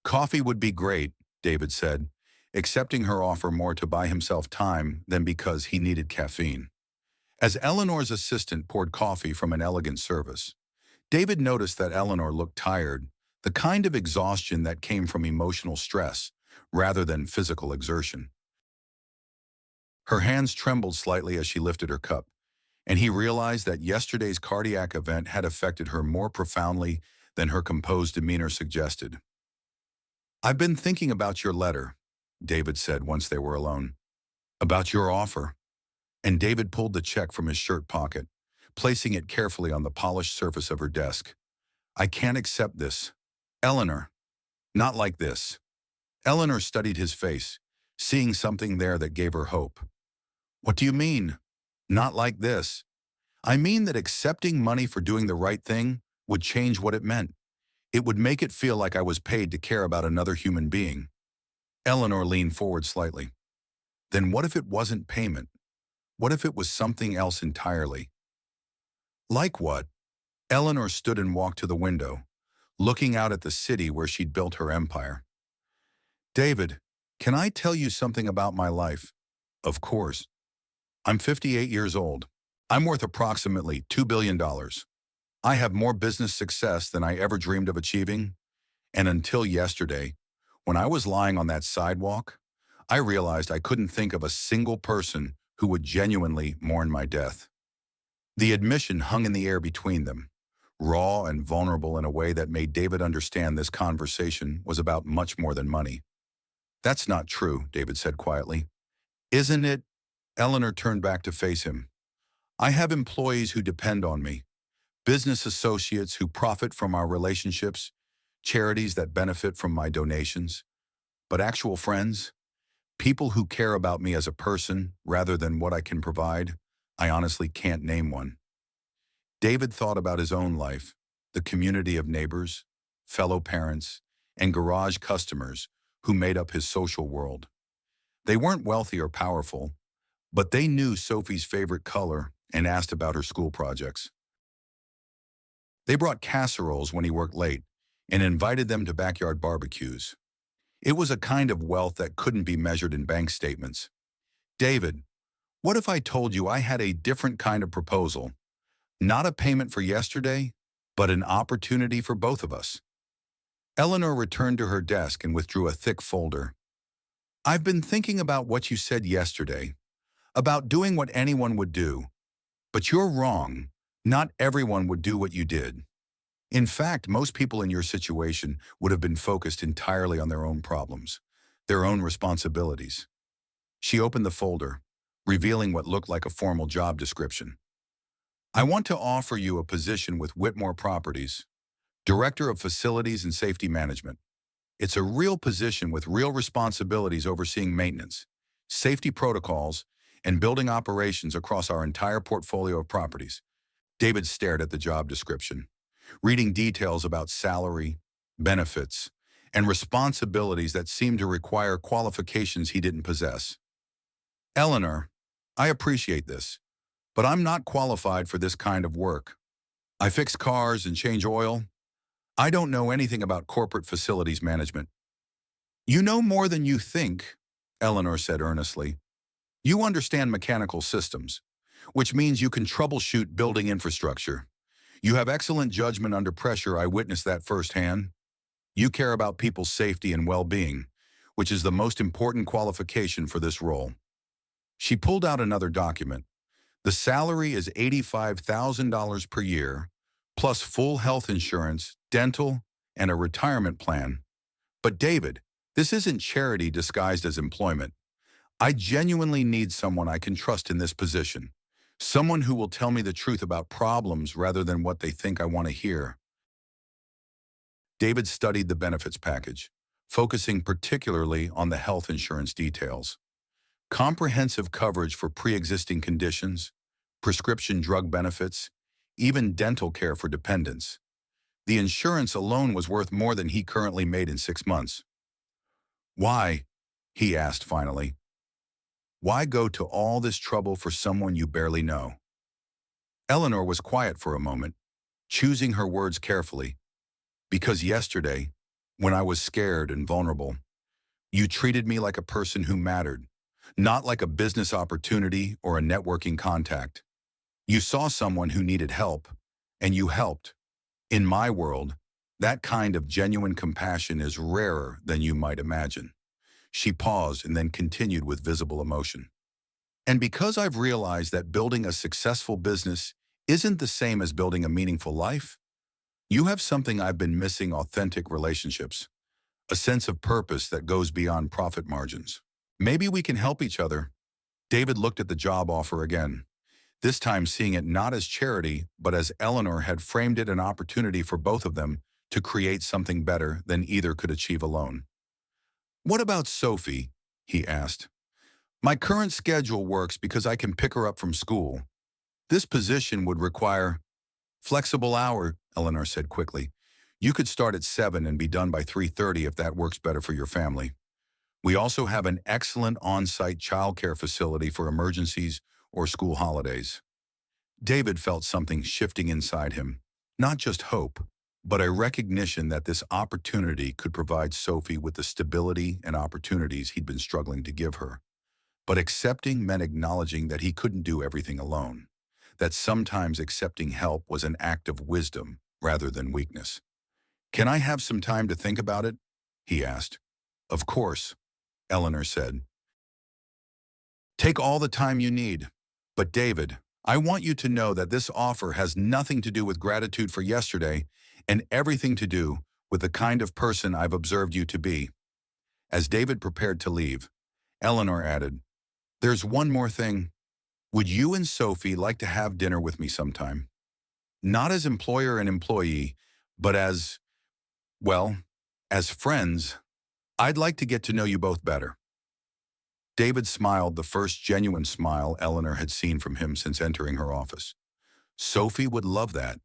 "Coffee would be great," David said, accepting her offer more to buy himself time than because he needed caffeine. As Eleanor's assistant poured coffee from an elegant service, David noticed that Eleanor looked tired, the kind of exhaustion that came from emotional stress rather than physical exertion. Her hands trembled slightly as she lifted her cup, and he realized that yesterday's cardiac event had affected her more profoundly than her composed demeanor suggested. "I've been thinking about your letter," David said once they were alone. "About your offer." And David pulled the check from his shirt pocket, placing it carefully on the polished surface of her desk. "I can't accept this. Eleanor, not like this." Eleanor studied his face, seeing something there that gave her hope. "What do you mean? Not like this?" "I mean that accepting money for doing the right thing would change what it meant. It would make it feel like I was paid to care about another human being." Eleanor leaned forward slightly. "Then what if it wasn't payment? What if it was something else entirely?" "Like what?" Eleanor stood and walked to the window, looking out at the city where she'd built her empire. "David, can I tell you something about my life?" "Of course." "I'm 58 years old. I'm worth approximately $2 billion. I have more business success than I ever dreamed of achieving. And until yesterday, when I was lying on that sidewalk, I realized I couldn't think of a single person who would genuinely mourn my death." The admission hung in the air between them, raw and vulnerable in a way that made David understand this conversation was about much more than money. "That's not true," David said quietly. "Isn't it?" Eleanor turned back to face him. "I have employees who depend on me, business associates who profit from our relationships, charities that benefit from my donations. But actual friends, people who care about me as a person rather than what I can provide, I honestly can't name one." David thought about his own life, the community of neighbors, fellow parents, and garage customers who made up his social world. They weren't wealthy or powerful, but they knew Sophie's favorite color and asked about her school projects. They brought casseroles when he worked late and invited them to backyard barbecues. It was a kind of wealth that couldn't be measured in bank statements. "David, what if I told you I had a different kind of proposal? Not a payment for yesterday, but an opportunity for both of us." Eleanor returned to her desk and withdrew a thick folder. "I've been thinking about what you said yesterday, about doing what anyone would do. But you're wrong. Not everyone would do what you did. In fact, most people in your situation would have been focused entirely on their own problems, their own responsibilities." She opened the folder, revealing what looked like a formal job description. "I want to offer you a position with Whitmore Properties. Director of Facilities and Safety Management. It's a real position with real responsibilities overseeing maintenance, safety protocols, and building operations across our entire portfolio of properties. David stared at the job description, reading details about salary, benefits, and responsibilities that seemed to require qualifications he didn't possess. Eleanor, I appreciate this, but I'm not qualified for this kind of work. I fix cars and change oil. I don't know anything about corporate facilities management. You know more than you think, Eleanor said earnestly. You understand mechanical systems, which means you can troubleshoot building infrastructure. You have excellent judgment under pressure. I witnessed that firsthand. You care about people's safety and well-being, which is the most important qualification for this role. She pulled out another document. The salary is $85,000 per year, plus full health insurance, dental, and a retirement plan. But David, this isn't charity disguised as employment. I genuinely need someone I can trust in this position. Someone who will tell me the truth about problems rather than what they think I want to hear. David studied the benefits package, focusing particularly on the health insurance details. Comprehensive coverage for pre-existing conditions, prescription drug benefits, even dental care for dependents. The insurance alone was worth more than he currently made in 6 months. Why? He asked finally. Why go to all this trouble for someone you barely know? Eleanor was quiet for a moment, choosing her words carefully. Because yesterday, when I was scared and vulnerable, you treated me like a person who mattered, not like a business opportunity or a networking contact. You saw someone who needed help, and you helped. In my world, that kind of genuine compassion is rarer than you might imagine. She paused and then continued with visible emotion. And because I've realized that building a successful business isn't the same as building a meaningful life, you have something I've been missing: authentic relationships, a sense of purpose that goes beyond profit margins. Maybe we can help each other. David looked at the job offer again, this time seeing it not as charity, but as Eleanor had framed it, an opportunity for both of them to create something better than either could achieve alone. What about Sophie? He asked. My current schedule works because I can pick her up from school. This position would require flexible hour, Eleanor said quickly. You could start at 7 and be done by 3:30 if that works better for your family. We also have an excellent on-site childcare facility for emergencies or school holidays. David felt something shifting inside him, not just hope, but a recognition that this opportunity could provide Sophie with the stability and opportunities he'd been struggling to give her. But accepting meant acknowledging that he couldn't do everything alone, that sometimes accepting help was an act of wisdom rather than weakness. Can I have some time to think about it? He asked. Of course, Eleanor said. Take all the time you need. But David, I want you to know that this offer has nothing to do with gratitude for yesterday and everything to do with the kind of person I've observed you to be. As David prepared to leave, Eleanor added, There's one more thing. Would you and Sophie like to have dinner with me sometime? Not as employer and employee, but well, as friends. I'd like to get to know you both better. David smiled, the first genuine smile Eleanor had seen from him since entering her office. Sophie would love that.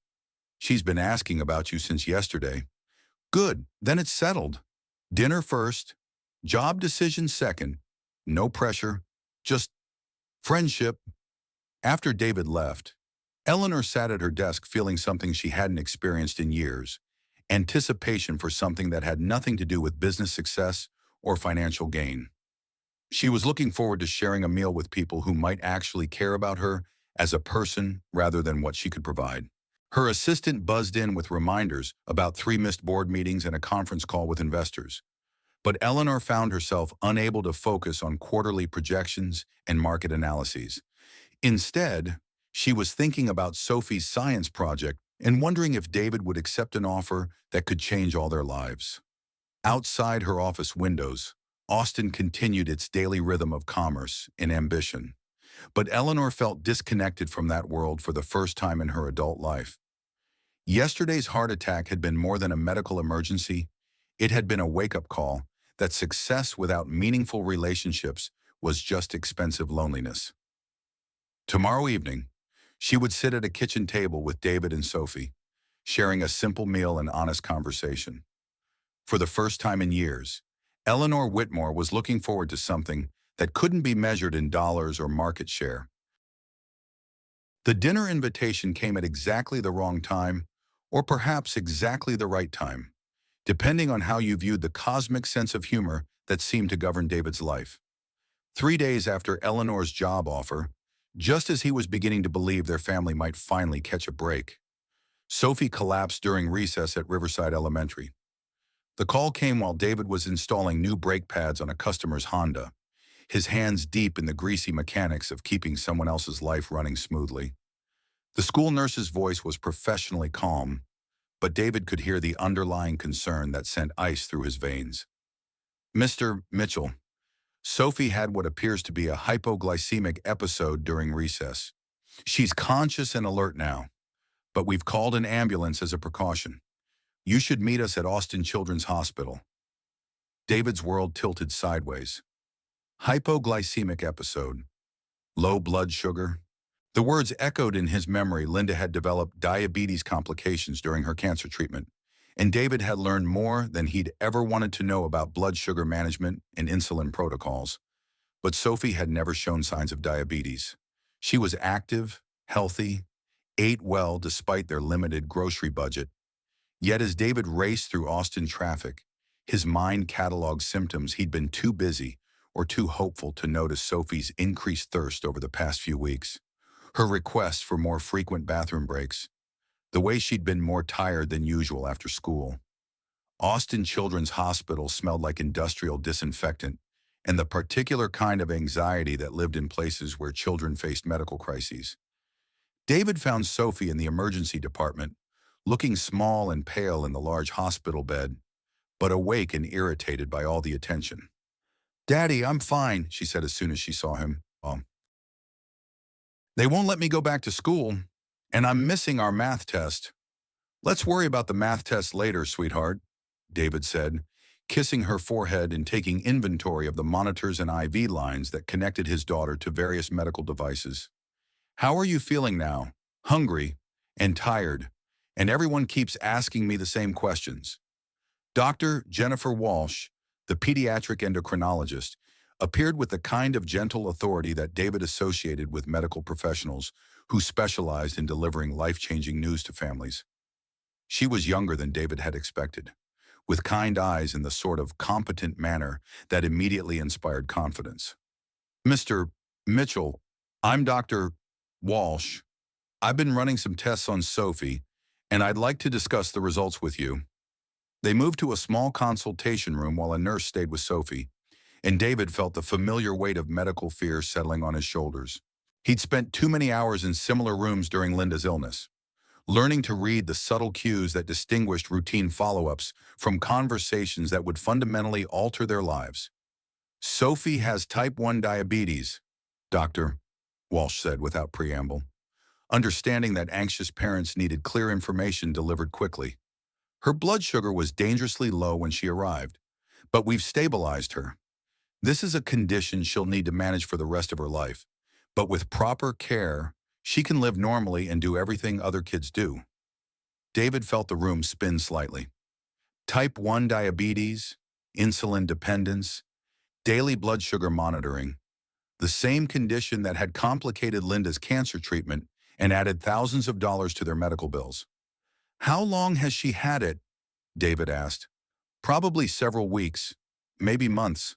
She's been asking about you since yesterday. Good, then it's settled. Dinner first, job decision second. No pressure, just friendship. After David left, Eleanor sat at her desk feeling something she hadn't experienced in years, anticipation for something that had nothing to do with business success or financial gain. She was looking forward to sharing a meal with people who might actually care about her as a person rather than what she could provide. Her assistant buzzed in with reminders about 3 missed board meetings and a conference call with investors. But Eleanor found herself unable to focus on quarterly projections and market analyses. Instead, she was thinking about Sophie's science project and wondering if David would accept an offer that could change all their lives. Outside her office windows, Austin continued its daily rhythm of commerce and ambition. But Eleanor felt disconnected from that world for the first time in her adult life. Yesterday's heart attack had been more than a medical emergency. It had been a wake-up call that success without meaningful relationships was just expensive loneliness. Tomorrow evening, she would sit at a kitchen table with David and Sophie, sharing a simple meal and honest conversation. For the first time in years, Eleanor Whitmore was looking forward to something that couldn't be measured in dollars or market share. The dinner invitation came at exactly the wrong time, or perhaps exactly the right time, depending on how you viewed the cosmic sense of humor that seemed to govern David's life. 3 days after Eleanor's job offer, just as he was beginning to believe their family might finally catch a break, Sophie collapsed during recess at Riverside Elementary. The call came while David was installing new brake pads on a customer's Honda, his hands deep in the greasy mechanics of keeping someone else's life running smoothly. The school nurse's voice was professionally calm, but David could hear the underlying concern that sent ice through his veins. "Mr. Mitchell, Sophie had what appears to be a hypoglycemic episode during recess. She's conscious and alert now, but we've called an ambulance as a precaution. You should meet us at Austin Children's Hospital." David's world tilted sideways. Hypoglycemic episode. Low blood sugar. The words echoed in his memory. Linda had developed diabetes complications during her cancer treatment, and David had learned more than he'd ever wanted to know about blood sugar management and insulin protocols. But Sophie had never shown signs of diabetes. She was active, healthy, ate well despite their limited grocery budget. Yet as David raced through Austin traffic, his mind cataloged symptoms he'd been too busy or too hopeful to notice. Sophie's increased thirst over the past few weeks, her requests for more frequent bathroom breaks, the way she'd been more tired than usual after school. Austin Children's Hospital smelled like industrial disinfectant and the particular kind of anxiety that lived in places where children faced medical crises. David found Sophie in the emergency department, looking small and pale in the large hospital bed, but awake and irritated by all the attention. "Daddy, I'm fine," she said as soon as she saw him. "They won't let me go back to school, and I'm missing our math test." "Let's worry about the math test later, sweetheart," David said, kissing her forehead and taking inventory of the monitors and IV lines that connected his daughter to various medical devices. "How are you feeling now?" "Hungry and tired, and everyone keeps asking me the same questions." Dr. Jennifer Walsh, the pediatric endocrinologist, appeared with the kind of gentle authority that David associated with medical professionals who specialized in delivering life-changing news to families. She was younger than David had expected, with kind eyes and the sort of competent manner that immediately inspired confidence. "Mr. Mitchell, I'm Dr. Walsh. I've been running some tests on Sophie, and I'd like to discuss the results with you." They moved to a small consultation room while a nurse stayed with Sophie, and David felt the familiar weight of medical fear settling on his shoulders. He'd spent too many hours in similar rooms during Linda's illness, learning to read the subtle cues that distinguished routine follow-ups from conversations that would fundamentally alter their lives. "Sophie has type 1 diabetes, Dr. Walsh said without preamble, understanding that anxious parents needed clear information delivered quickly. "Her blood sugar was dangerously low when she arrived, but we've stabilized her. This is a condition she'll need to manage for the rest of her life, but with proper care, she can live normally and do everything other kids do." David felt the room spin slightly. Type 1 diabetes, insulin dependence, daily blood sugar monitoring, the same condition that had complicated Linda's cancer treatment and added thousands of dollars to their medical bills. "How long has she had it?" David asked. "Probably several weeks, maybe months."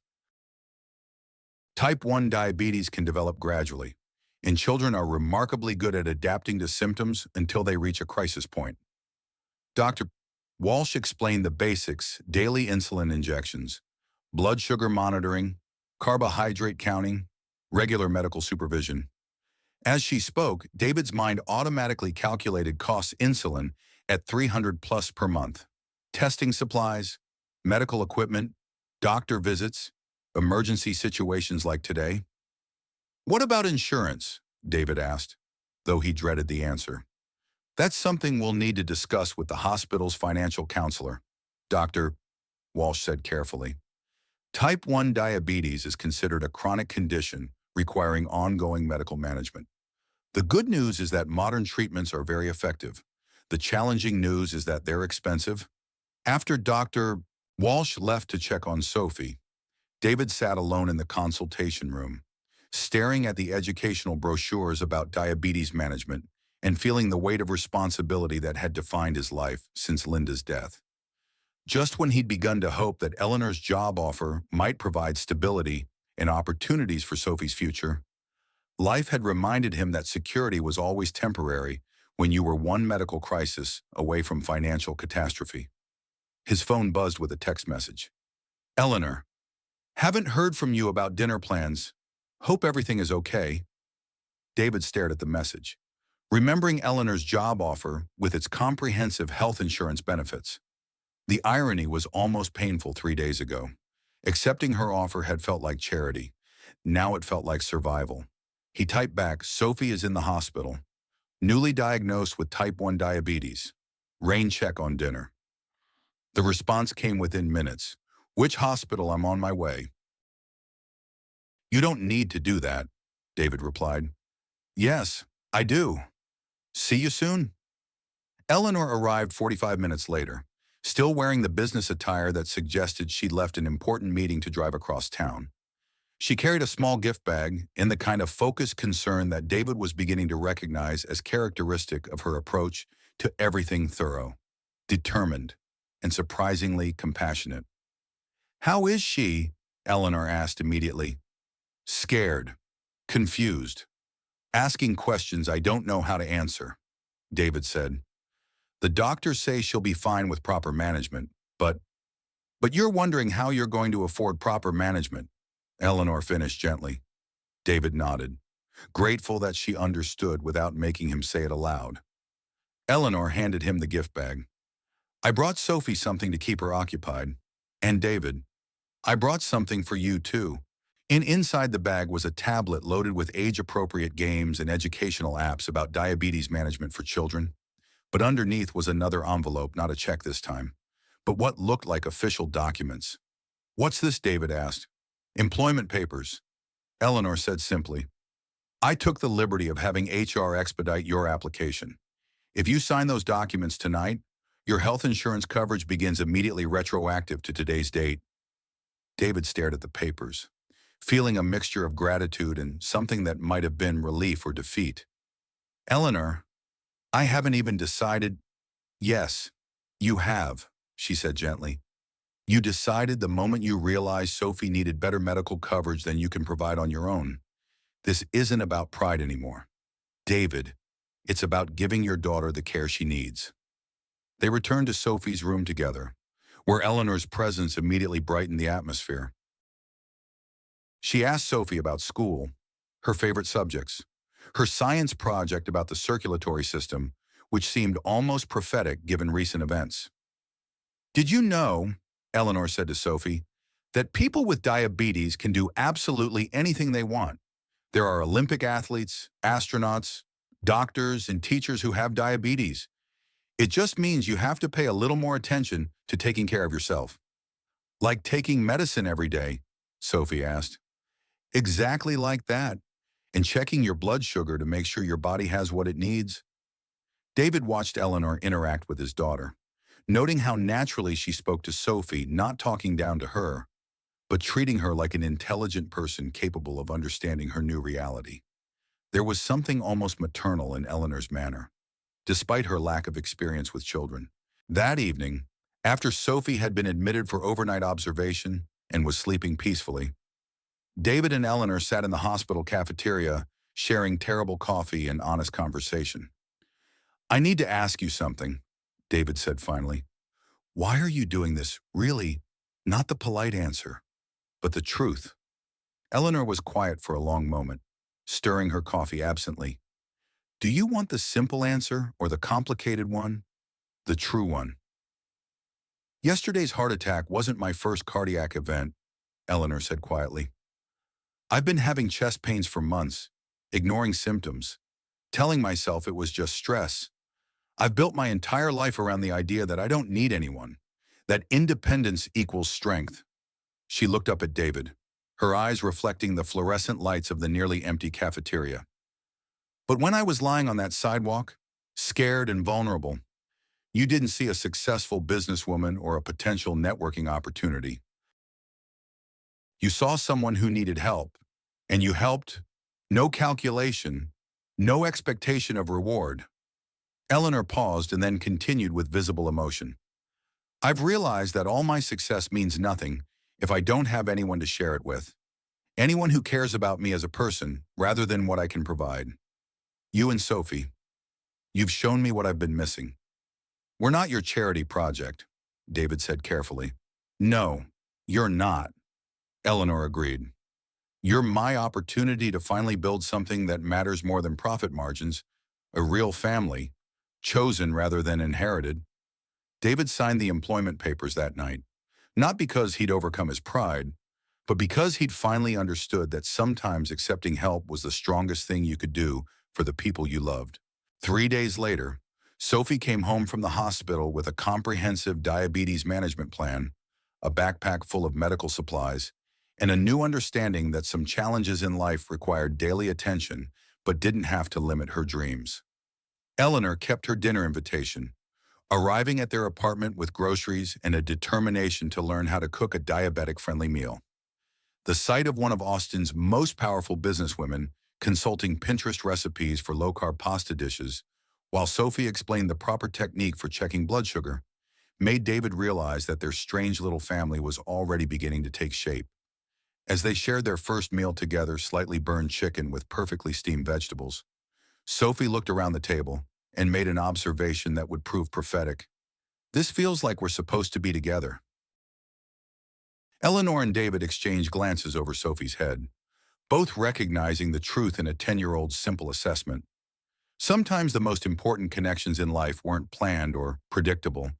Type 1 diabetes can develop gradually, and children are remarkably good at adapting to symptoms until they reach a crisis point. Dr. Walsh explained the basics: daily insulin injections, blood sugar monitoring, carbohydrate counting, regular medical supervision. As she spoke, David's mind automatically calculated costs: insulin at $300 plus per month, testing supplies, medical equipment, doctor visits, emergency situations like today. "What about insurance?" David asked, though he dreaded the answer. That's something we'll need to discuss with the hospital's financial counselor, Dr. Walsh said carefully. Type 1 diabetes is considered a chronic condition requiring ongoing medical management. The good news is that modern treatments are very effective. The challenging news is that they're expensive. After Dr. Walsh left to check on Sophie, David sat alone in the consultation room, staring at the educational brochures about diabetes management and feeling the weight of responsibility that had defined his life since Linda's death. Just when he'd begun to hope that Eleanor's job offer might provide stability and opportunities for Sophie's future, life had reminded him that security was always temporary when you were one medical crisis away from financial catastrophe. His phone buzzed with a text message. Eleanor, haven't heard from you about dinner plans. Hope everything is okay. David stared at the message, remembering Eleanor's job offer with its comprehensive health insurance benefits. The irony was almost painful 3 days ago. Accepting her offer had felt like charity. Now it felt like survival. He typed back, Sophie is in the hospital. Newly diagnosed with type 1 diabetes. Rain check on dinner. The response came within minutes. Which hospital? I'm on my way. You don't need to do that, David replied. Yes, I do. See you soon. Eleanor arrived 45 minutes later, still wearing the business attire that suggested she'd left an important meeting to drive across town. She carried a small gift bag in the kind of focused concern that David was beginning to recognize as characteristic of her approach to everything thorough, determined, and surprisingly compassionate. How is she? Eleanor asked immediately. Scared, confused, asking questions I don't know how to answer, David said. The doctors say she'll be fine with proper management, but you're wondering how you're going to afford proper management, Eleanor finished gently. David nodded, grateful that she understood without making him say it aloud. Eleanor handed him the gift bag. I brought Sophie something to keep her occupied. And David, I brought something for you too. Inside the bag was a tablet loaded with age-appropriate games and educational apps about diabetes management for children. But underneath was another envelope, not a check this time, but what looked like official documents. What's this? David asked. Employment papers, Eleanor said simply. I took the liberty of having HR expedite your application. If you sign those documents tonight, your health insurance coverage begins immediately retroactive to today's date. David stared at the papers, feeling a mixture of gratitude and something that might have been relief or defeat. Eleanor, I haven't even decided. Yes, you have, she said gently. You decided the moment you realized Sophie needed better medical coverage than you can provide on your own. This isn't about pride anymore. David, it's about giving your daughter the care she needs. They returned to Sophie's room together, where Eleanor's presence immediately brightened the atmosphere. She asked Sophie about school, her favorite subjects, her science project about the circulatory system, which seemed almost prophetic given recent events. Did you know, Eleanor said to Sophie, that people with diabetes can do absolutely anything they want? There are Olympic athletes, astronauts, doctors, and teachers who have diabetes. It just means you have to pay a little more attention to taking care of yourself. Like taking medicine every day, Sophie asked. Exactly like that, and checking your blood sugar to make sure your body has what it needs. David watched Eleanor interact with his daughter, noting how naturally she spoke to Sophie, not talking down to her, but treating her like an intelligent person capable of understanding her new reality. There was something almost maternal in Eleanor's manner, despite her lack of experience with children. That evening, after Sophie had been admitted for overnight observation and was sleeping peacefully, David and Eleanor sat in the hospital cafeteria, sharing terrible coffee and honest conversation. I need to ask you something, David said finally. Why are you doing this? Really, not the polite answer, but the truth. Eleanor was quiet for a long moment, stirring her coffee absently. Do you want the simple answer or the complicated one? The true one. Yesterday's heart attack wasn't my first cardiac event, Eleanor said quietly. I've been having chest pains for months, ignoring symptoms, telling myself it was just stress. I've built my entire life around the idea that I don't need anyone, that independence equals strength. She looked up at David, her eyes reflecting the fluorescent lights of the nearly empty cafeteria. But when I was lying on that sidewalk, scared and vulnerable, you didn't see a successful businesswoman or a potential networking opportunity. You saw someone who needed help, and you helped. No calculation, no expectation of reward. Eleanor paused and then continued with visible emotion. I've realized that all my success means nothing if I don't have anyone to share it with. Anyone who cares about me as a person rather than what I can provide. You and Sophie, you've shown me what I've been missing. We're not your charity project, David said carefully. No, you're not, Eleanor agreed. You're my opportunity to finally build something that matters more than profit margins, a real family, chosen rather than inherited. David signed the employment papers that night, not because he'd overcome his pride, but because he'd finally understood that sometimes accepting help was the strongest thing you could do for the people you loved. 3 days later, Sophie came home from the hospital with a comprehensive diabetes management plan, a backpack full of medical supplies, and a new understanding that some challenges in life required daily attention but didn't have to limit her dreams. Eleanor kept her dinner invitation, arriving at their apartment with groceries and a determination to learn how to cook a diabetic-friendly meal. The sight of one of Austin's most powerful businesswomen consulting Pinterest recipes for low-carb pasta dishes, while Sophie explained the proper technique for checking blood sugar, made David realize that their strange little family was already beginning to take shape. As they shared their first meal together, slightly burned chicken with perfectly steamed vegetables, Sophie looked around the table and made an observation that would prove prophetic. This feels like we're supposed to be together. Eleanor and David exchanged glances over Sophie's head, both recognizing the truth in a 10-year-old's simple assessment. Sometimes the most important connections in life weren't planned or predictable.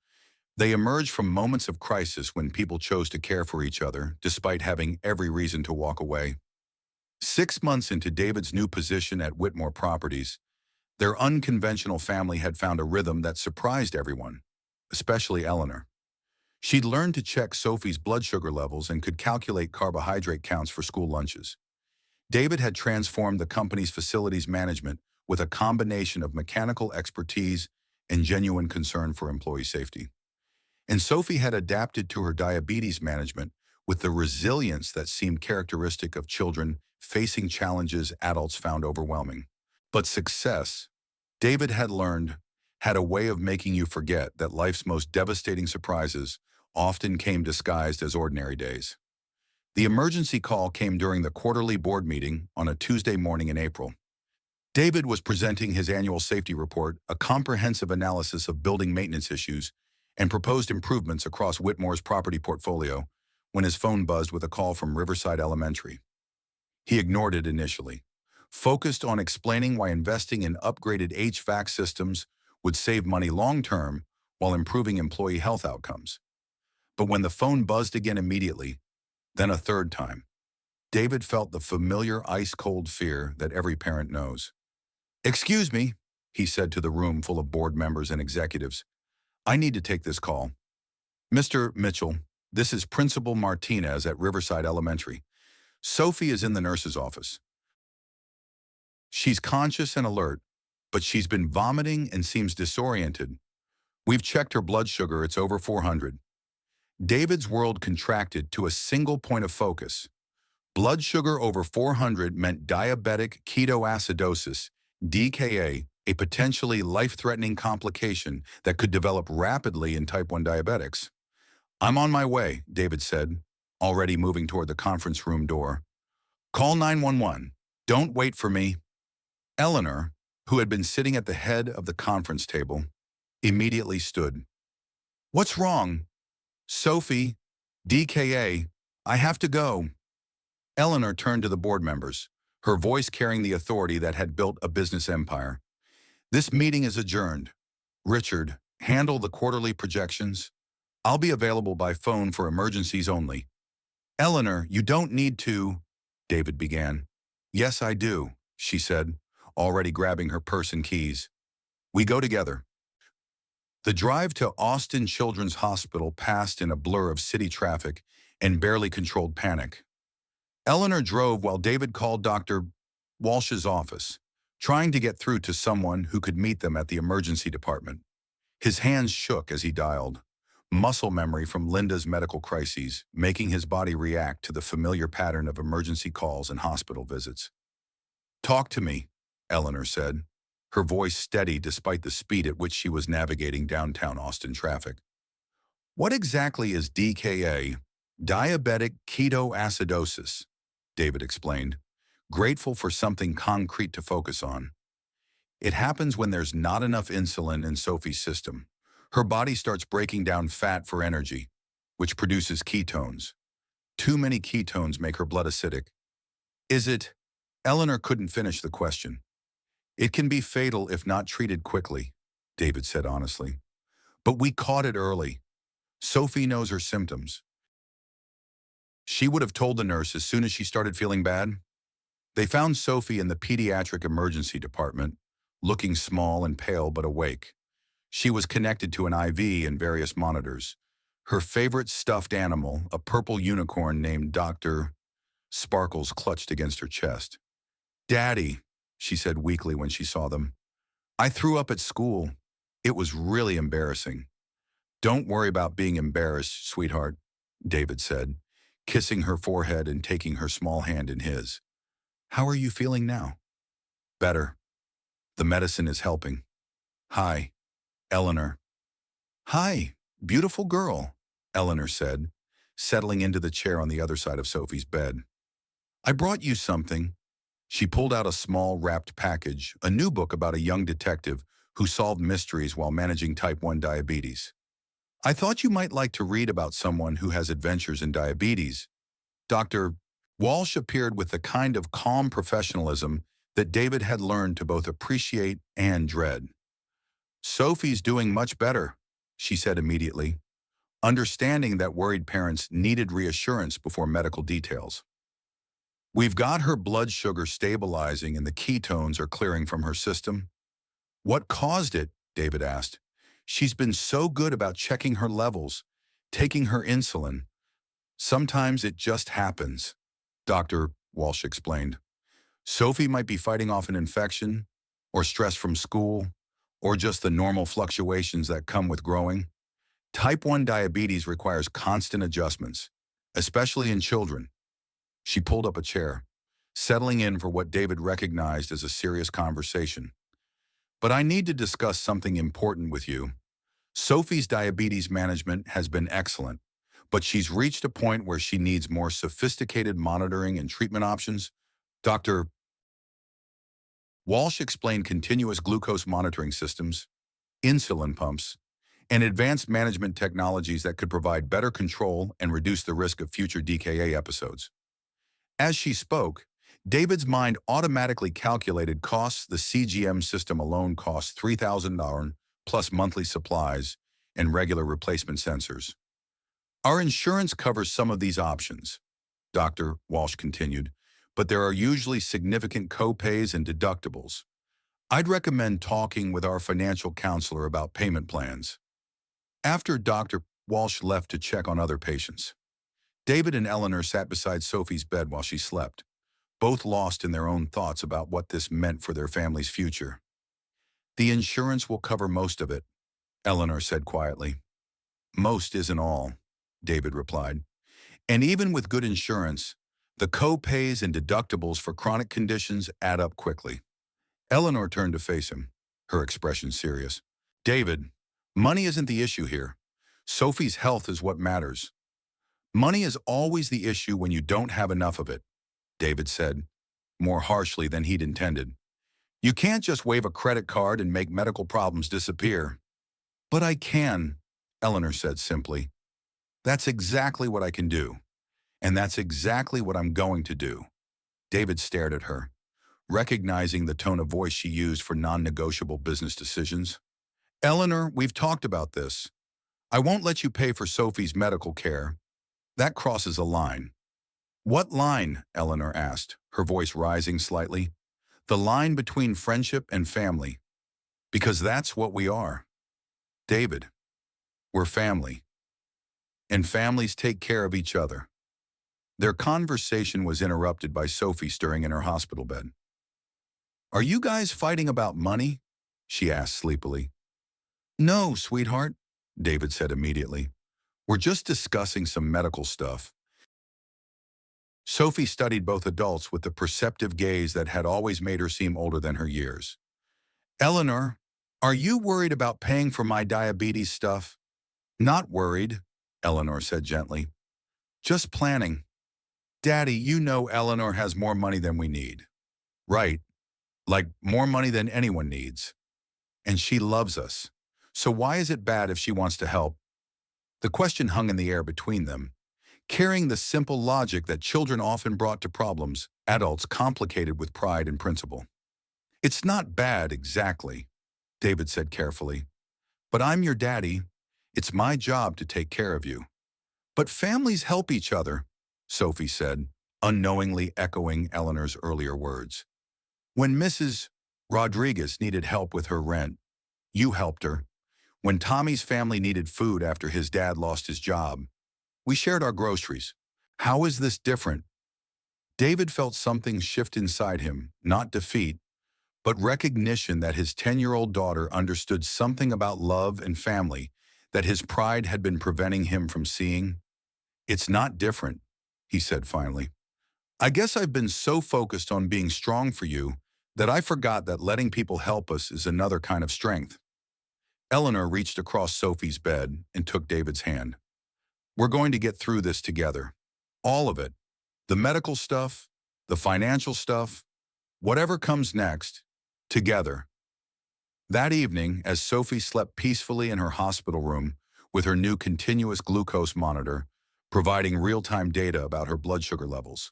They emerged from moments of crisis when people chose to care for each other, despite having every reason to walk away. 6 months into David's new position at Whitmore Properties, their unconventional family had found a rhythm that surprised everyone, especially Eleanor. She'd learned to check Sophie's blood sugar levels and could calculate carbohydrate counts for school lunches. David had transformed the company's facilities management with a combination of mechanical expertise and genuine concern for employee safety. And Sophie had adapted to her diabetes management with the resilience that seemed characteristic of children facing challenges adults found overwhelming. But success, David had learned, had a way of making you forget that life's most devastating surprises often came disguised as ordinary days. The emergency call came during the quarterly board meeting on a Tuesday morning in April. David was presenting his annual safety report, a comprehensive analysis of building maintenance issues, and proposed improvements across Whitmore's property portfolio, when his phone buzzed with a call from Riverside Elementary. He ignored it initially, focused on explaining why investing in upgraded HVAC systems would save money long-term while improving employee health outcomes. But when the phone buzzed again immediately, then a third time, David felt the familiar ice-cold fear that every parent knows. "Excuse me," he said to the room full of board members and executives. "I need to take this call. Mr. Mitchell, this is Principal Martinez at Riverside Elementary. Sophie is in the nurse's office. She's conscious and alert, but she's been vomiting and seems disoriented. We've checked her blood sugar, it's over 400. David's world contracted to a single point of focus. Blood sugar over 400 meant diabetic ketoacidosis, DKA, a potentially life-threatening complication that could develop rapidly in type 1 diabetics. "I'm on my way," David said, already moving toward the conference room door. "Call 911. Don't wait for me." Eleanor, who had been sitting at the head of the conference table, immediately stood. "What's wrong?" "Sophie, DKA, I have to go." Eleanor turned to the board members, her voice carrying the authority that had built a business empire. "This meeting is adjourned. Richard, handle the quarterly projections. I'll be available by phone for emergencies only." "Eleanor, you don't need to," David began. "Yes, I do," she said, already grabbing her purse and keys. "We go together." The drive to Austin Children's Hospital passed in a blur of city traffic and barely controlled panic. Eleanor drove while David called Dr. Walsh's office, trying to get through to someone who could meet them at the emergency department. His hands shook as he dialed, muscle memory from Linda's medical crises, making his body react to the familiar pattern of emergency calls and hospital visits. "Talk to me," Eleanor said, her voice steady despite the speed at which she was navigating downtown Austin traffic. "What exactly is DKA, diabetic ketoacidosis?" David explained, grateful for something concrete to focus on. "It happens when there's not enough insulin in Sophie's system. Her body starts breaking down fat for energy, which produces ketones. Too many ketones make her blood acidic." "Is it?" Eleanor couldn't finish the question. "It can be fatal if not treated quickly," David said honestly. "But we caught it early. Sophie knows her symptoms. She would have told the nurse as soon as she started feeling bad." They found Sophie in the pediatric emergency department, looking small and pale but awake. She was connected to an IV and various monitors. Her favorite stuffed animal, a purple unicorn named Dr. Sparkles, clutched against her chest. "Daddy," she said weakly when she saw them. "I threw up at school. It was really embarrassing." "Don't worry about being embarrassed, sweetheart," David said, kissing her forehead and taking her small hand in his. "How are you feeling now?" "Better. The medicine is helping." "Hi, Eleanor." "Hi, beautiful girl," Eleanor said, settling into the chair on the other side of Sophie's bed. "I brought you something." She pulled out a small wrapped package, a new book about a young detective who solved mysteries while managing type 1 diabetes. "I thought you might like to read about someone who has adventures in diabetes." Dr. Walsh appeared with the kind of calm professionalism that David had learned to both appreciate and dread. "Sophie's doing much better," she said immediately, understanding that worried parents needed reassurance before medical details. "We've got her blood sugar stabilizing and the ketones are clearing from her system." "What caused it?" David asked. "She's been so good about checking her levels, taking her insulin. Sometimes it just happens," Dr. Walsh explained. "Sophie might be fighting off an infection, or stress from school, or just the normal fluctuations that come with growing. Type 1 diabetes requires constant adjustments, especially in children." She pulled up a chair, settling in for what David recognized as a serious conversation. "But I need to discuss something important with you. Sophie's diabetes management has been excellent, but she's reached a point where she needs more sophisticated monitoring and treatment options." Dr. Walsh explained continuous glucose monitoring systems, insulin pumps, and advanced management technologies that could provide better control and reduce the risk of future DKA episodes. As she spoke, David's mind automatically calculated costs. The CGM system alone costs $3,000 plus monthly supplies and regular replacement sensors. "Our insurance covers some of these options," Dr. Walsh continued, "but there are usually significant co-pays and deductibles. I'd recommend talking with our financial counselor about payment plans." After Dr. Walsh left to check on other patients, David and Eleanor sat beside Sophie's bed while she slept, both lost in their own thoughts about what this meant for their family's future. "The insurance will cover most of it," Eleanor said quietly. "Most isn't all," David replied. "And even with good insurance, the co-pays and deductibles for chronic conditions add up quickly." Eleanor turned to face him, her expression serious. "David, money isn't the issue here. Sophie's health is what matters." "Money is always the issue when you don't have enough of it," David said, more harshly than he'd intended. "You can't just wave a credit card and make medical problems disappear." "But I can," Eleanor said simply. "That's exactly what I can do. And that's exactly what I'm going to do." David stared at her, recognizing the tone of voice she used for non-negotiable business decisions. "Eleanor, we've talked about this. I won't let you pay for Sophie's medical care. That crosses a line." "What line?" Eleanor asked, her voice rising slightly. "The line between friendship and family. Because that's what we are." David, we're family, and families take care of each other. Their conversation was interrupted by Sophie stirring in her hospital bed. Are you guys fighting about money? She asked sleepily. No, sweetheart, David said immediately. We're just discussing some medical stuff. Sophie studied both adults with the perceptive gaze that had always made her seem older than her years. Eleanor, are you worried about paying for my diabetes stuff? Not worried, Eleanor said gently. Just planning. Daddy, you know Eleanor has more money than we need. Right, like more money than anyone needs. And she loves us. So why is it bad if she wants to help? The question hung in the air between them, carrying the simple logic that children often brought to problems, adults complicated with pride and principle. It's not bad exactly, David said carefully. But I'm your daddy. It's my job to take care of you. But families help each other, Sophie said, unknowingly echoing Eleanor's earlier words. When Mrs. Rodriguez needed help with her rent, you helped her. When Tommy's family needed food after his dad lost his job, we shared our groceries. How is this different? David felt something shift inside him, not defeat, but recognition that his 10-year-old daughter understood something about love and family that his pride had been preventing him from seeing. It's not different, he said finally. I guess I've been so focused on being strong for you that I forgot that letting people help us is another kind of strength. Eleanor reached across Sophie's bed and took David's hand. We're going to get through this together. All of it. The medical stuff, the financial stuff, whatever comes next, together. That evening, as Sophie slept peacefully in her hospital room with her new continuous glucose monitor, providing real-time data about her blood sugar levels,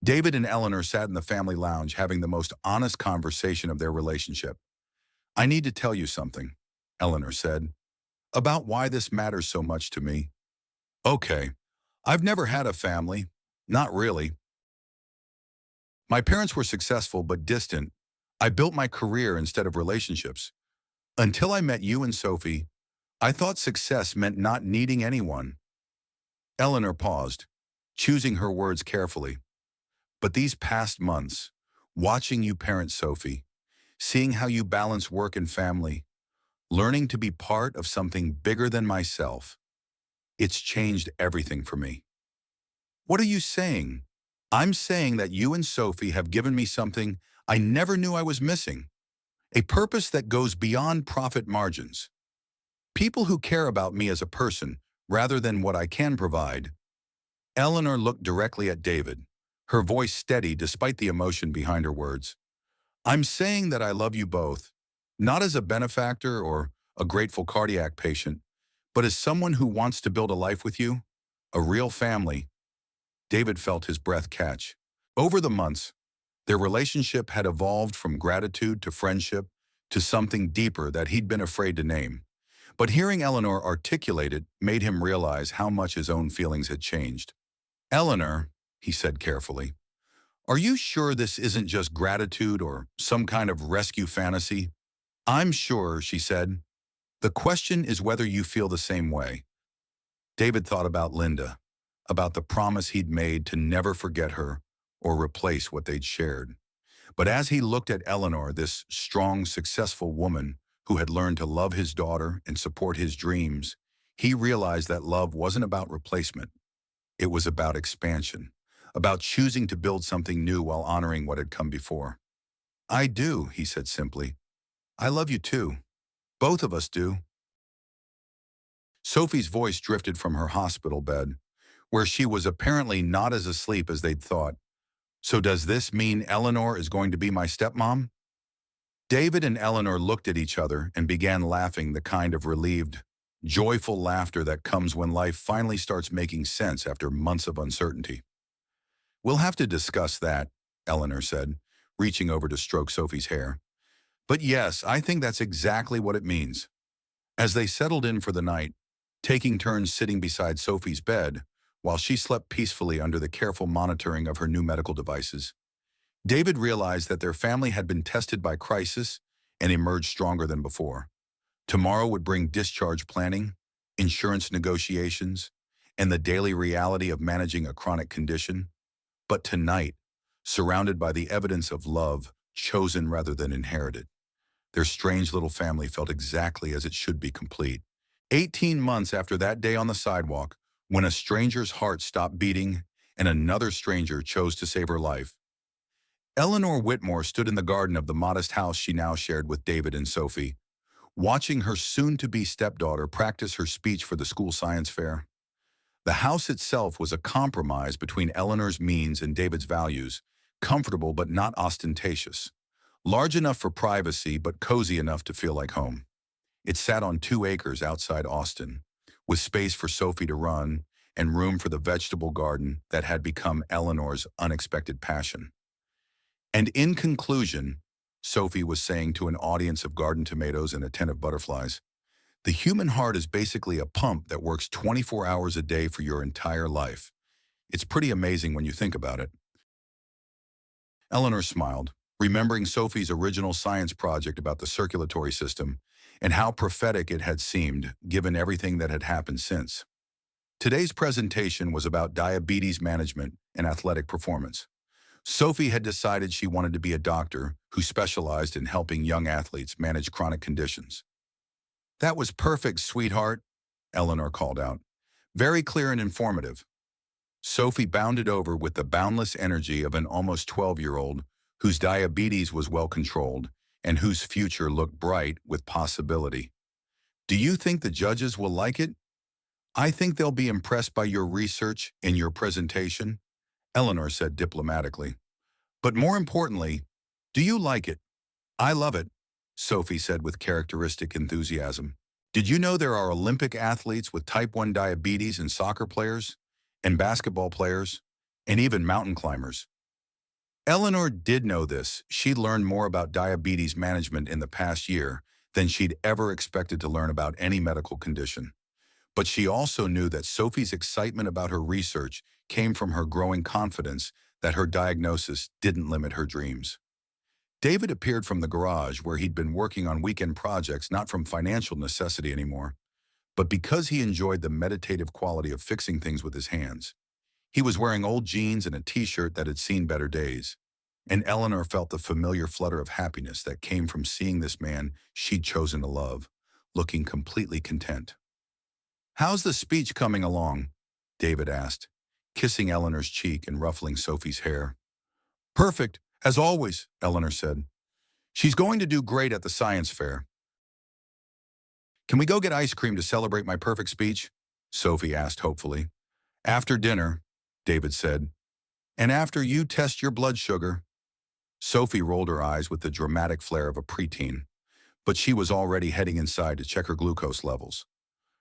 David and Eleanor sat in the family lounge having the most honest conversation of their relationship. I need to tell you something, Eleanor said, about why this matters so much to me. Okay, I've never had a family. Not really. My parents were successful but distant. I built my career instead of relationships. Until I met you and Sophie, I thought success meant not needing anyone. Eleanor paused, choosing her words carefully. But these past months, watching you parent Sophie, seeing how you balance work and family, learning to be part of something bigger than myself, it's changed everything for me. What are you saying? I'm saying that you and Sophie have given me something I never knew I was missing. A purpose that goes beyond profit margins. People who care about me as a person, rather than what I can provide. Eleanor looked directly at David, her voice steady despite the emotion behind her words. I'm saying that I love you both, not as a benefactor or a grateful cardiac patient, but as someone who wants to build a life with you, a real family. David felt his breath catch. Over the months, their relationship had evolved from gratitude to friendship to something deeper that he'd been afraid to name. But hearing Eleanor articulate it made him realize how much his own feelings had changed. Eleanor, he said carefully, are you sure this isn't just gratitude or some kind of rescue fantasy? I'm sure, she said. The question is whether you feel the same way. David thought about Linda, about the promise he'd made to never forget her or replace what they'd shared. But as he looked at Eleanor, this strong, successful woman who had learned to love his daughter and support his dreams, he realized that love wasn't about replacement. It was about expansion, about choosing to build something new while honoring what had come before. I do, he said simply. I love you too. Both of us do. Sophie's voice drifted from her hospital bed, where she was apparently not as asleep as they'd thought. So does this mean Eleanor is going to be my stepmom? David and Eleanor looked at each other and began laughing, the kind of relieved, joyful laughter that comes when life finally starts making sense after months of uncertainty. We'll have to discuss that, Eleanor said, reaching over to stroke Sophie's hair. But yes, I think that's exactly what it means. As they settled in for the night, taking turns sitting beside Sophie's bed, while she slept peacefully under the careful monitoring of her new medical devices, David realized that their family had been tested by crisis and emerged stronger than before. Tomorrow would bring discharge planning, insurance negotiations, and the daily reality of managing a chronic condition. But tonight, surrounded by the evidence of love, chosen rather than inherited, their strange little family felt exactly as it should be complete. 18 months after that day on the sidewalk, when a stranger's heart stopped beating and another stranger chose to save her life, Eleanor Whitmore stood in the garden of the modest house she now shared with David and Sophie, watching her soon-to-be stepdaughter practice her speech for the school science fair. The house itself was a compromise between Eleanor's means and David's values, comfortable but not ostentatious, large enough for privacy but cozy enough to feel like home. It sat on 2 acres outside Austin, with space for Sophie to run and room for the vegetable garden that had become Eleanor's unexpected passion. And in conclusion, Sophie was saying to an audience of garden tomatoes and attentive butterflies, the human heart is basically a pump that works 24 hours a day for your entire life. It's pretty amazing when you think about it. Eleanor smiled, remembering Sophie's original science project about the circulatory system and how prophetic it had seemed, given everything that had happened since. Today's presentation was about diabetes management and athletic performance. Sophie had decided she wanted to be a doctor who specialized in helping young athletes manage chronic conditions. That was perfect, sweetheart, Eleanor called out. Very clear and informative. Sophie bounded over with the boundless energy of an almost 12-year-old whose diabetes was well controlled and whose future looked bright with possibility. Do you think the judges will like it? I think they'll be impressed by your research and your presentation, Eleanor said diplomatically. But more importantly, do you like it? I love it, Sophie said with characteristic enthusiasm. Did you know there are Olympic athletes with type 1 diabetes and soccer players, and basketball players, and even mountain climbers? Eleanor did know this. She'd learned more about diabetes management in the past year than she'd ever expected to learn about any medical condition. But she also knew that Sophie's excitement about her research came from her growing confidence that her diagnosis didn't limit her dreams. David appeared from the garage where he'd been working on weekend projects not from financial necessity anymore, but because he enjoyed the meditative quality of fixing things with his hands. He was wearing old jeans and a t-shirt that had seen better days, and Eleanor felt the familiar flutter of happiness that came from seeing this man she'd chosen to love, looking completely content. How's the speech coming along? David asked, kissing Eleanor's cheek and ruffling Sophie's hair. Perfect, as always, Eleanor said. She's going to do great at the science fair. Can we go get ice cream to celebrate my perfect speech? Sophie asked hopefully. After dinner, David said. And after you test your blood sugar. Sophie rolled her eyes with the dramatic flair of a preteen, but she was already heading inside to check her glucose levels.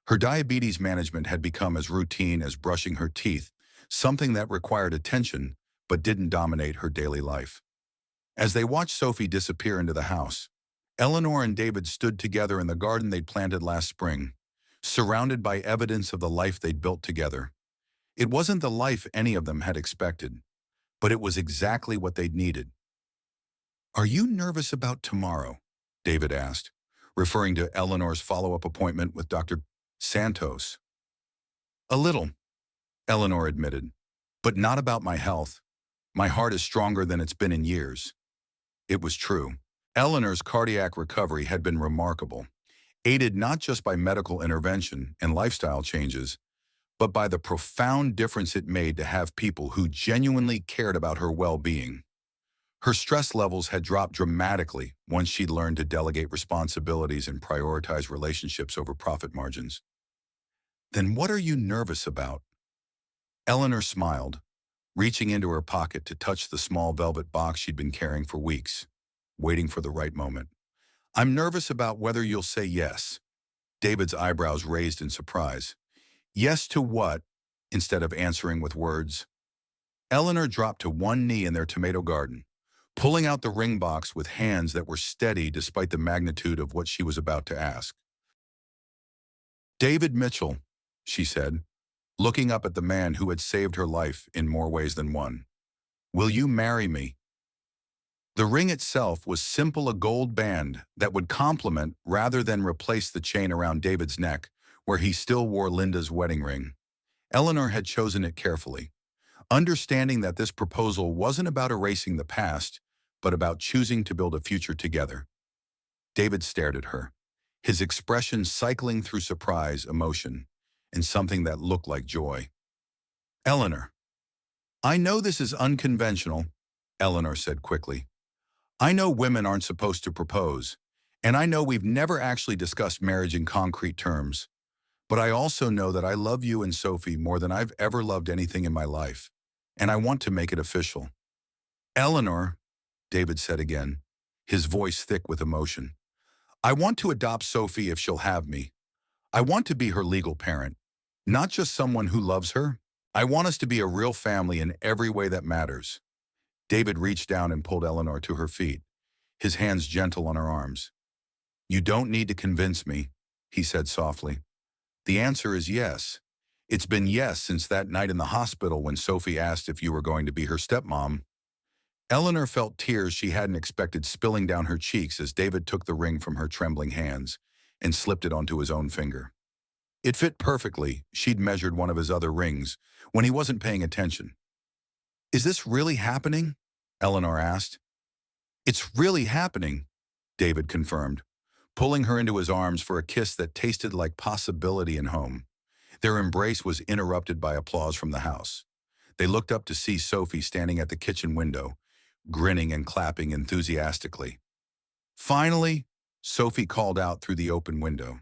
Her diabetes management had become as routine as brushing her teeth, something that required attention but didn't dominate her daily life. As they watched Sophie disappear into the house, Eleanor and David stood together in the garden they'd planted last spring, surrounded by evidence of the life they'd built together. It wasn't the life any of them had expected, but it was exactly what they'd needed. Are you nervous about tomorrow? David asked, referring to Eleanor's follow-up appointment with Dr. Santos. A little, Eleanor admitted, but not about my health. My heart is stronger than it's been in years. It was true. Eleanor's cardiac recovery had been remarkable, aided not just by medical intervention and lifestyle changes, but by the profound difference it made to have people who genuinely cared about her well-being. Her stress levels had dropped dramatically once she'd learned to delegate responsibilities and prioritize relationships over profit margins. Then what are you nervous about? Eleanor smiled, reaching into her pocket to touch the small velvet box she'd been carrying for weeks, waiting for the right moment. I'm nervous about whether you'll say yes. David's eyebrows raised in surprise. Yes to what? Instead of answering with words. Eleanor dropped to one knee in their tomato garden, pulling out the ring box with hands that were steady despite the magnitude of what she was about to ask. David Mitchell, she said, looking up at the man who had saved her life in more ways than one. Will you marry me? The ring itself was simple, a gold band that would complement rather than replace the chain around David's neck, where he still wore Linda's wedding ring. Eleanor had chosen it carefully, understanding that this proposal wasn't about erasing the past, but about choosing to build a future together. David stared at her, his expression cycling through surprise, emotion, and something that looked like joy. Eleanor, I know this is unconventional, Eleanor said quickly. I know women aren't supposed to propose, and I know we've never actually discussed marriage in concrete terms, but I also know that I love you and Sophie more than I've ever loved anything in my life, and I want to make it official. Eleanor, David said again, his voice thick with emotion, I want to adopt Sophie if she'll have me. I want to be her legal parent, not just someone who loves her. I want us to be a real family in every way that matters. David reached down and pulled Eleanor to her feet, his hands gentle on her arms. You don't need to convince me, he said softly. The answer is yes. It's been yes since that night in the hospital when Sophie asked if you were going to be her stepmom. Eleanor felt tears she hadn't expected spilling down her cheeks as David took the ring from her trembling hands and slipped it onto his own finger. It fit perfectly. She'd measured one of his other rings when he wasn't paying attention. Is this really happening? Eleanor asked. It's really happening, David confirmed, pulling her into his arms for a kiss that tasted like possibility and home. Their embrace was interrupted by applause from the house. They looked up to see Sophie standing at the kitchen window, grinning and clapping enthusiastically. Finally, Sophie called out through the open window.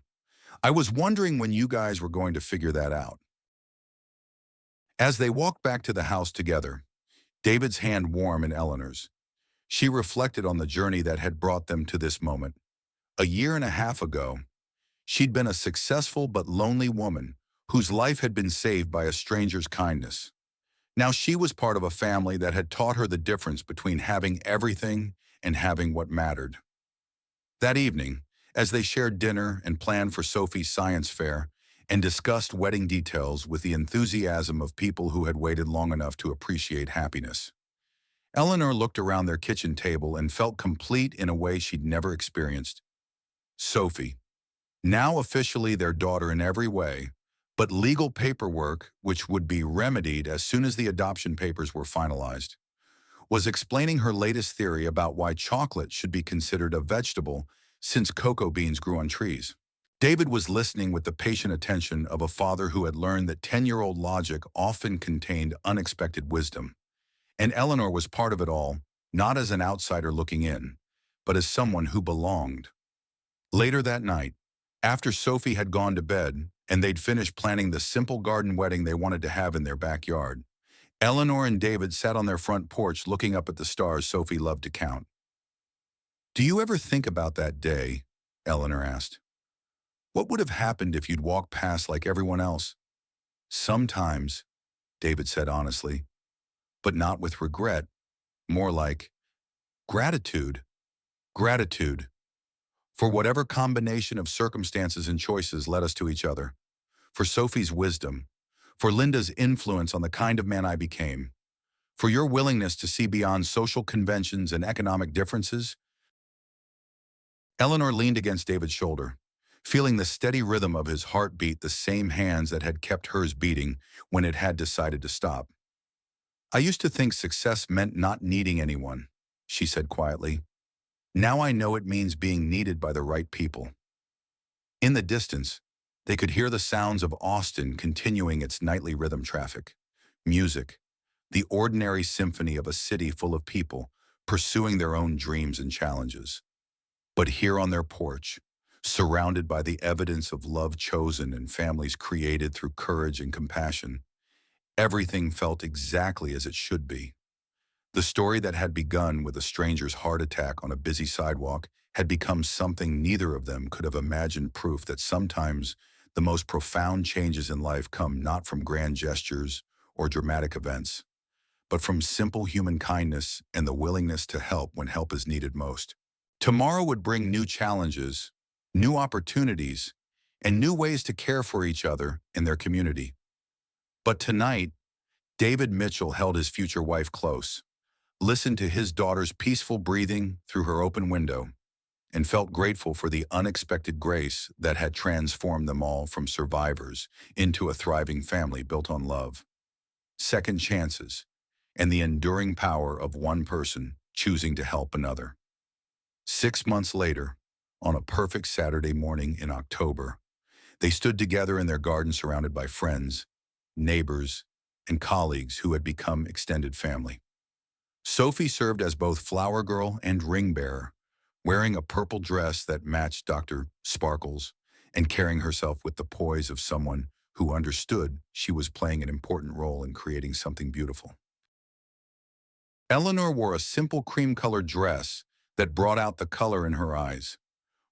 I was wondering when you guys were going to figure that out. As they walked back to the house together, David's hand warm in Eleanor's. She reflected on the journey that had brought them to this moment. A year and a half ago, she'd been a successful but lonely woman whose life had been saved by a stranger's kindness. Now she was part of a family that had taught her the difference between having everything and having what mattered. That evening, as they shared dinner and planned for Sophie's science fair and discussed wedding details with the enthusiasm of people who had waited long enough to appreciate happiness, Eleanor looked around their kitchen table and felt complete in a way she'd never experienced. Sophie, now officially their daughter in every way, but legal paperwork, which would be remedied as soon as the adoption papers were finalized, was explaining her latest theory about why chocolate should be considered a vegetable since cocoa beans grew on trees. David was listening with the patient attention of a father who had learned that 10-year-old logic often contained unexpected wisdom. And Eleanor was part of it all, not as an outsider looking in, but as someone who belonged. Later that night, after Sophie had gone to bed and they'd finished planning the simple garden wedding they wanted to have in their backyard, Eleanor and David sat on their front porch looking up at the stars Sophie loved to count. Do you ever think about that day? Eleanor asked. What would have happened if you'd walked past like everyone else? Sometimes, David said honestly, but not with regret, more like gratitude. Gratitude for whatever combination of circumstances and choices led us to each other, for Sophie's wisdom, for Linda's influence on the kind of man I became, for your willingness to see beyond social conventions and economic differences. Eleanor leaned against David's shoulder, feeling the steady rhythm of his heartbeat, the same hands that had kept hers beating when it had decided to stop. I used to think success meant not needing anyone, she said quietly. Now I know it means being needed by the right people. In the distance, they could hear the sounds of Austin continuing its nightly rhythm traffic. Music, the ordinary symphony of a city full of people pursuing their own dreams and challenges. But here on their porch, surrounded by the evidence of love chosen and families created through courage and compassion, everything felt exactly as it should be. The story that had begun with a stranger's heart attack on a busy sidewalk had become something neither of them could have imagined, proof that sometimes the most profound changes in life come not from grand gestures or dramatic events, but from simple human kindness and the willingness to help when help is needed most. Tomorrow would bring new challenges, new opportunities, and new ways to care for each other and their community. But tonight, David Mitchell held his future wife close, listened to his daughter's peaceful breathing through her open window, and felt grateful for the unexpected grace that had transformed them all from survivors into a thriving family built on love, second chances, and the enduring power of one person choosing to help another. 6 months later, on a perfect Saturday morning in October, they stood together in their garden surrounded by friends, neighbors, and colleagues who had become extended family. Sophie served as both flower girl and ring bearer, wearing a purple dress that matched Dr. Sparkle's and carrying herself with the poise of someone who understood she was playing an important role in creating something beautiful. Eleanor wore a simple cream-colored dress that brought out the color in her eyes,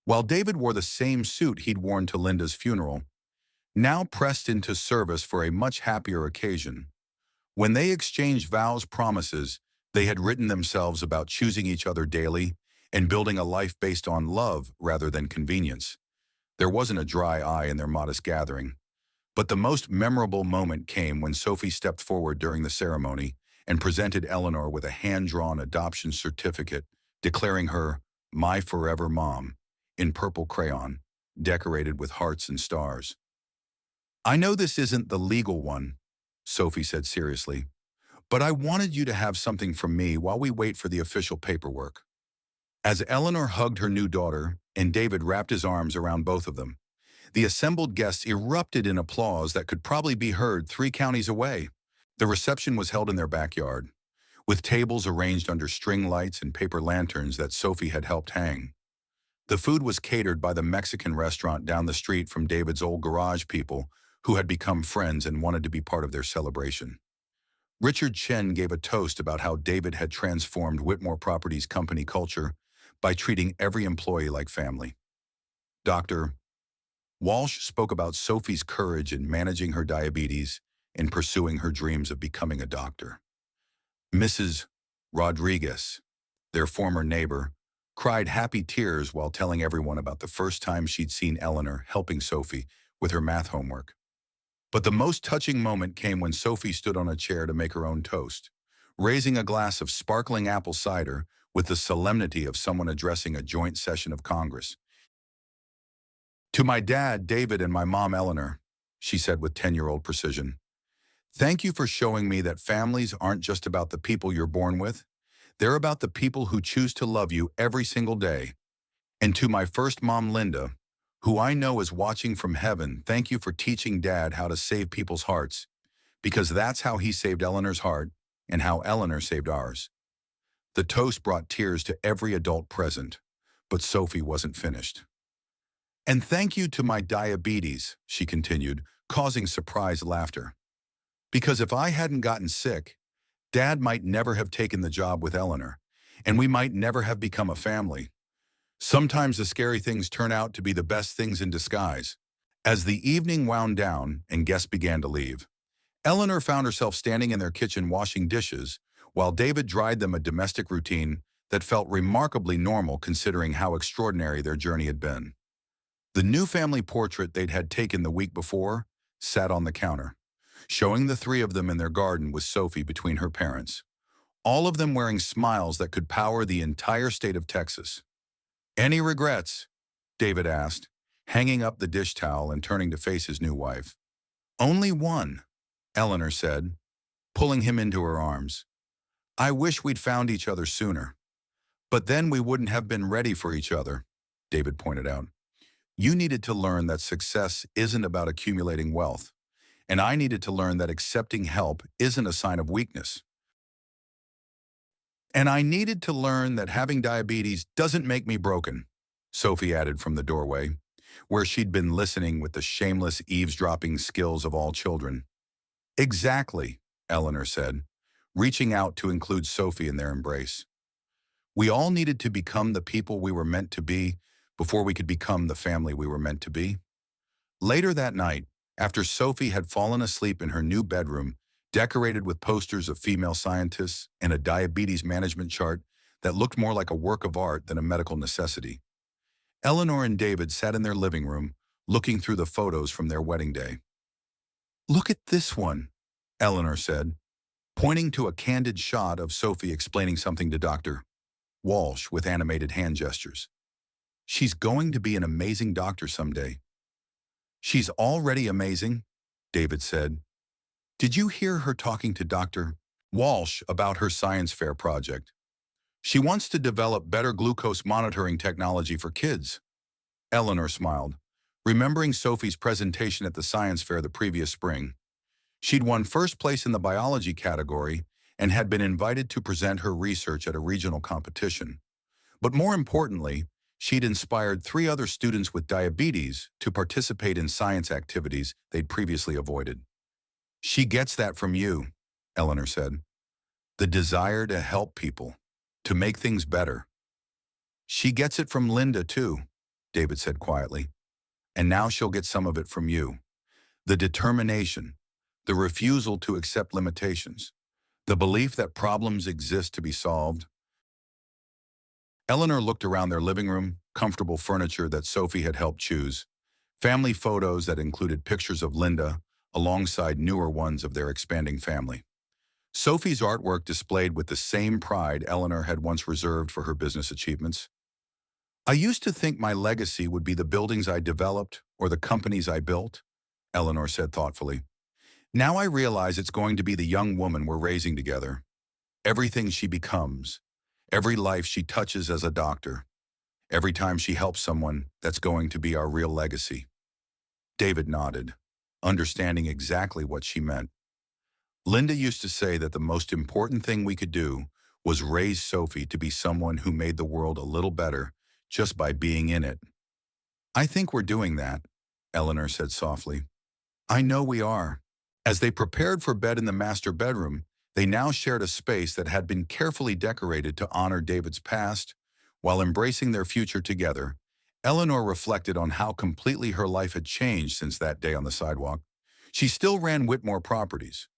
while David wore the same suit he'd worn to Linda's funeral, now pressed into service for a much happier occasion. When they exchanged vows promises, they had written themselves about choosing each other daily and building a life based on love rather than convenience. There wasn't a dry eye in their modest gathering. But the most memorable moment came when Sophie stepped forward during the ceremony and presented Eleanor with a hand-drawn adoption certificate declaring her "My Forever Mom" in purple crayon, decorated with hearts and stars. "I know this isn't the legal one," Sophie said seriously, "but I wanted you to have something from me while we wait for the official paperwork." As Eleanor hugged her new daughter and David wrapped his arms around both of them, the assembled guests erupted in applause that could probably be heard 3 counties away. The reception was held in their backyard, with tables arranged under string lights and paper lanterns that Sophie had helped hang. The food was catered by the Mexican restaurant down the street from David's old garage people who had become friends and wanted to be part of their celebration. Richard Chen gave a toast about how David had transformed Whitmore Properties company culture by treating every employee like family. Dr. Walsh spoke about Sophie's courage in managing her diabetes and pursuing her dreams of becoming a doctor. Mrs. Rodriguez, their former neighbor, cried happy tears while telling everyone about the first time she'd seen Eleanor helping Sophie with her math homework. But the most touching moment came when Sophie stood on a chair to make her own toast, raising a glass of sparkling apple cider with the solemnity of someone addressing a joint session of Congress. "To my dad, David, and my mom, Eleanor," she said with 10-year-old precision, "thank you for showing me that families aren't just about the people you're born with. They're about the people who choose to love you every single day. And to my first mom, Linda, who I know is watching from heaven, thank you for teaching Dad how to save people's hearts, because that's how he saved Eleanor's heart and how Eleanor saved ours." The toast brought tears to every adult present, but Sophie wasn't finished. "And thank you to my diabetes," she continued, causing surprised laughter. "Because if I hadn't gotten sick, Dad might never have taken the job with Eleanor, and we might never have become a family. Sometimes the scary things turn out to be the best things in disguise." As the evening wound down and guests began to leave, Eleanor found herself standing in their kitchen washing dishes, while David dried them, a domestic routine that felt remarkably normal considering how extraordinary their journey had been. The new family portrait they'd had taken the week before sat on the counter, showing the three of them in their garden with Sophie between her parents, all of them wearing smiles that could power the entire state of Texas. "Any regrets?" David asked, hanging up the dish towel and turning to face his new wife. "Only one," Eleanor said, pulling him into her arms. "I wish we'd found each other sooner. But then we wouldn't have been ready for each other," David pointed out. "You needed to learn that success isn't about accumulating wealth, and I needed to learn that accepting help isn't a sign of weakness. And I needed to learn that having diabetes doesn't make me broken," Sophie added from the doorway, where she'd been listening with the shameless eavesdropping skills of all children. "Exactly," Eleanor said, reaching out to include Sophie in their embrace. "We all needed to become the people we were meant to be before we could become the family we were meant to be." Later that night, after Sophie had fallen asleep in her new bedroom, decorated with posters of female scientists and a diabetes management chart that looked more like a work of art than a medical necessity, Eleanor and David sat in their living room, looking through the photos from their wedding day. "Look at this one," Eleanor said, pointing to a candid shot of Sophie explaining something to Dr. Walsh with animated hand gestures. She's going to be an amazing doctor someday. She's already amazing, David said. Did you hear her talking to Dr. Walsh about her science fair project? She wants to develop better glucose monitoring technology for kids. Eleanor smiled, remembering Sophie's presentation at the science fair the previous spring. She'd won first place in the biology category and had been invited to present her research at a regional competition. But more importantly, she'd inspired 3 other students with diabetes to participate in science activities they'd previously avoided. She gets that from you, Eleanor said. The desire to help people, to make things better. She gets it from Linda too, David said quietly. And now she'll get some of it from you. The determination, the refusal to accept limitations, the belief that problems exist to be solved. Eleanor looked around their living room, comfortable furniture that Sophie had helped choose, family photos that included pictures of Linda alongside newer ones of their expanding family. Sophie's artwork displayed with the same pride Eleanor had once reserved for her business achievements. I used to think my legacy would be the buildings I developed or the companies I built, Eleanor said thoughtfully. Now I realize it's going to be the young woman we're raising together. Everything she becomes, every life she touches as a doctor, every time she helps someone, that's going to be our real legacy. David nodded, understanding exactly what she meant. Linda used to say that the most important thing we could do was raise Sophie to be someone who made the world a little better just by being in it. I think we're doing that, Eleanor said softly. I know we are. As they prepared for bed in the master bedroom, they now shared a space that had been carefully decorated to honor David's past. While embracing their future together, Eleanor reflected on how completely her life had changed since that day on the sidewalk. She still ran Whitmore Properties,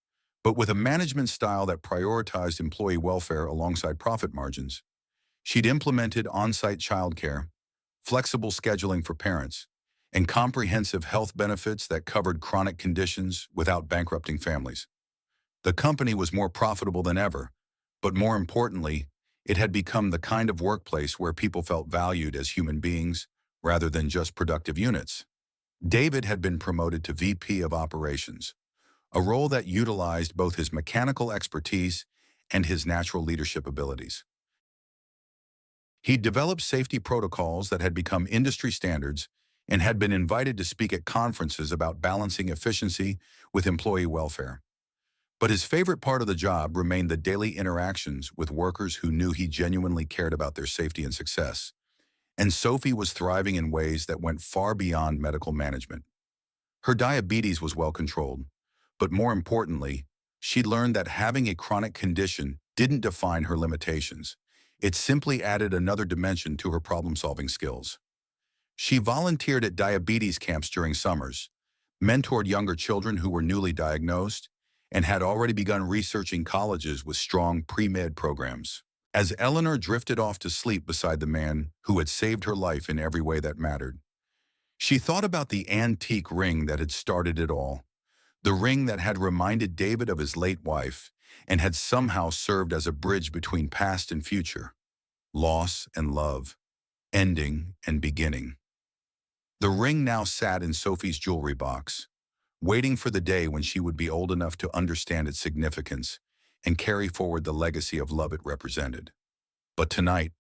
but with a management style that prioritized employee welfare alongside profit margins. She'd implemented on-site childcare, flexible scheduling for parents, and comprehensive health benefits that covered chronic conditions without bankrupting families. The company was more profitable than ever, but more importantly, it had become the kind of workplace where people felt valued as human beings rather than just productive units. David had been promoted to VP of Operations, a role that utilized both his mechanical expertise and his natural leadership abilities. He'd developed safety protocols that had become industry standards and had been invited to speak at conferences about balancing efficiency with employee welfare. But his favorite part of the job remained the daily interactions with workers who knew he genuinely cared about their safety and success. And Sophie was thriving in ways that went far beyond medical management. Her diabetes was well controlled, but more importantly, she learned that having a chronic condition didn't define her limitations. It simply added another dimension to her problem-solving skills. She volunteered at diabetes camps during summers, mentored younger children who were newly diagnosed, and had already begun researching colleges with strong pre-med programs. As Eleanor drifted off to sleep beside the man who had saved her life in every way that mattered, she thought about the antique ring that had started it all, the ring that had reminded David of his late wife and had somehow served as a bridge between past and future, loss and love, ending and beginning. The ring now sat in Sophie's jewelry box, waiting for the day when she would be old enough to understand its significance and carry forward the legacy of love it represented. But tonight,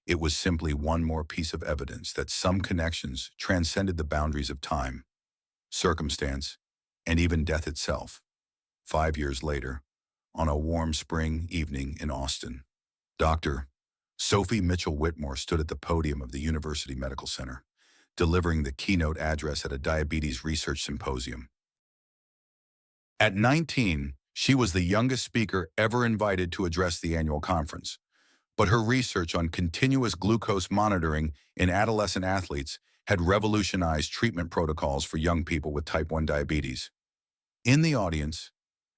it was simply one more piece of evidence that some connections transcended the boundaries of time, circumstance, and even death itself. 5 years later, on a warm spring evening in Austin, Dr. Sophie Mitchell Whitmore stood at the podium of the University Medical Center, delivering the keynote address at a diabetes research symposium. At 19, she was the youngest speaker ever invited to address the annual conference, but her research on continuous glucose monitoring in adolescent athletes had revolutionized treatment protocols for young people with type 1 diabetes. In the audience,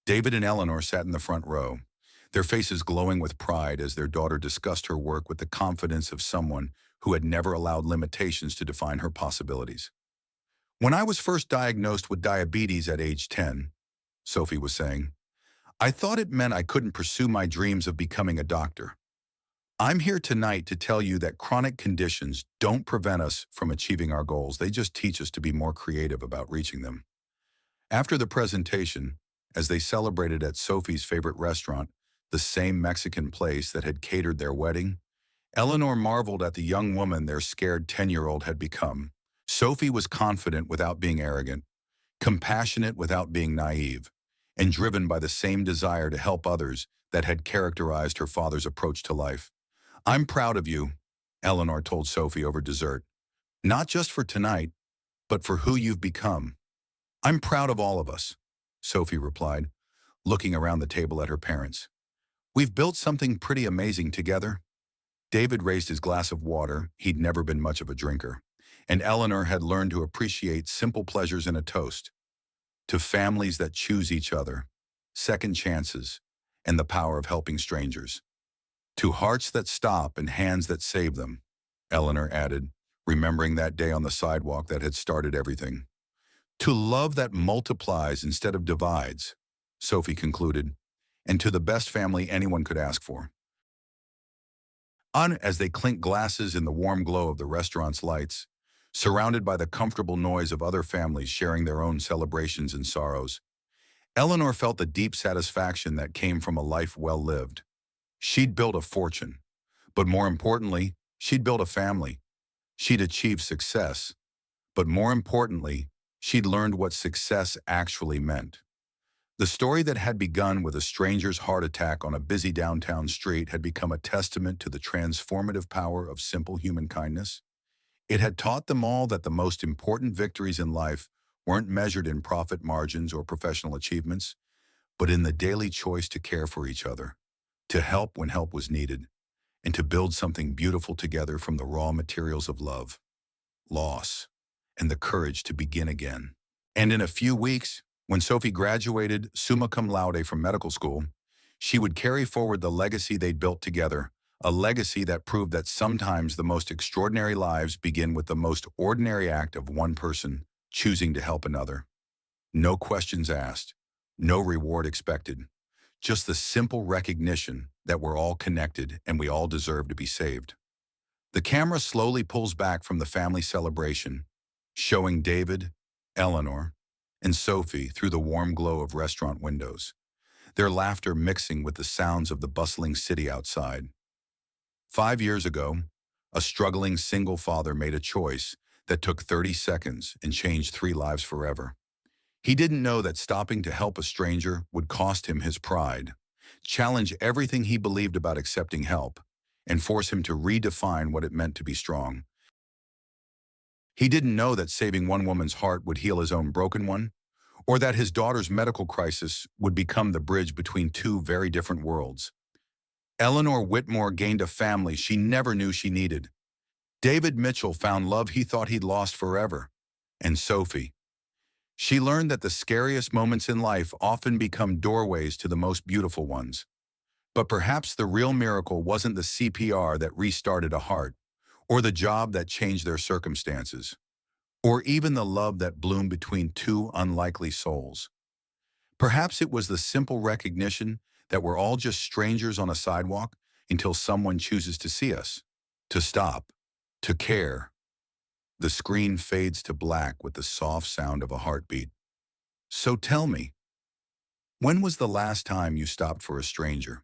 David and Eleanor sat in the front row, their faces glowing with pride as their daughter discussed her work with the confidence of someone who had never allowed limitations to define her possibilities. When I was first diagnosed with diabetes at age 10, Sophie was saying, I thought it meant I couldn't pursue my dreams of becoming a doctor. I'm here tonight to tell you that chronic conditions don't prevent us from achieving our goals. They just teach us to be more creative about reaching them. After the presentation, as they celebrated at Sophie's favorite restaurant, the same Mexican place that had catered their wedding, Eleanor marveled at the young woman their scared 10-year-old had become. Sophie was confident without being arrogant, compassionate without being naive, and driven by the same desire to help others that had characterized her father's approach to life. I'm proud of you, Eleanor told Sophie over dessert, not just for tonight, but for who you've become. I'm proud of all of us, Sophie replied, looking around the table at her parents. We've built something pretty amazing together. David raised his glass of water. He'd never been much of a drinker, and Eleanor had learned to appreciate simple pleasures in a toast. To families that choose each other, second chances, and the power of helping strangers. To hearts that stop and hands that save them, Eleanor added, remembering that day on the sidewalk that had started everything. To love that multiplies instead of divides, Sophie concluded, and to the best family anyone could ask for. On as they clinked glasses in the warm glow of the restaurant's lights, surrounded by the comfortable noise of other families sharing their own celebrations and sorrows, Eleanor felt the deep satisfaction that came from a life well lived. She'd built a fortune, but more importantly, she'd built a family. She'd achieved success, but more importantly, she'd learned what success actually meant. The story that had begun with a stranger's heart attack on a busy downtown street had become a testament to the transformative power of simple human kindness. It had taught them all that the most important victories in life weren't measured in profit margins or professional achievements, but in the daily choice to care for each other, to help when help was needed, and to build something beautiful together from the raw materials of love, loss, and the courage to begin again. And in a few weeks, when Sophie graduated summa cum laude from medical school, she would carry forward the legacy they'd built together, a legacy that proved that sometimes the most extraordinary lives begin with the most ordinary act of one person choosing to help another. No questions asked, no reward expected, just the simple recognition that we're all connected and we all deserve to be saved. The camera slowly pulls back from the family celebration, showing David, Eleanor, and Sophie through the warm glow of restaurant windows, their laughter mixing with the sounds of the bustling city outside. 5 years ago, a struggling single father made a choice that took 30 seconds and changed 3 lives forever. He didn't know that stopping to help a stranger would cost him his pride, challenge everything he believed about accepting help, and force him to redefine what it meant to be strong. He didn't know that saving one woman's heart would heal his own broken one, or that his daughter's medical crisis would become the bridge between 2 very different worlds. Eleanor Whitmore gained a family she never knew she needed. David Mitchell found love he thought he'd lost forever. And Sophie. She learned that the scariest moments in life often become doorways to the most beautiful ones. But perhaps the real miracle wasn't the CPR that restarted a heart, or the job that changed their circumstances, or even the love that bloomed between 2 unlikely souls. Perhaps it was the simple recognition that we're all just strangers on a sidewalk until someone chooses to see us, to stop, to care. The screen fades to black with the soft sound of a heartbeat. So tell me, when was the last time you stopped for a stranger?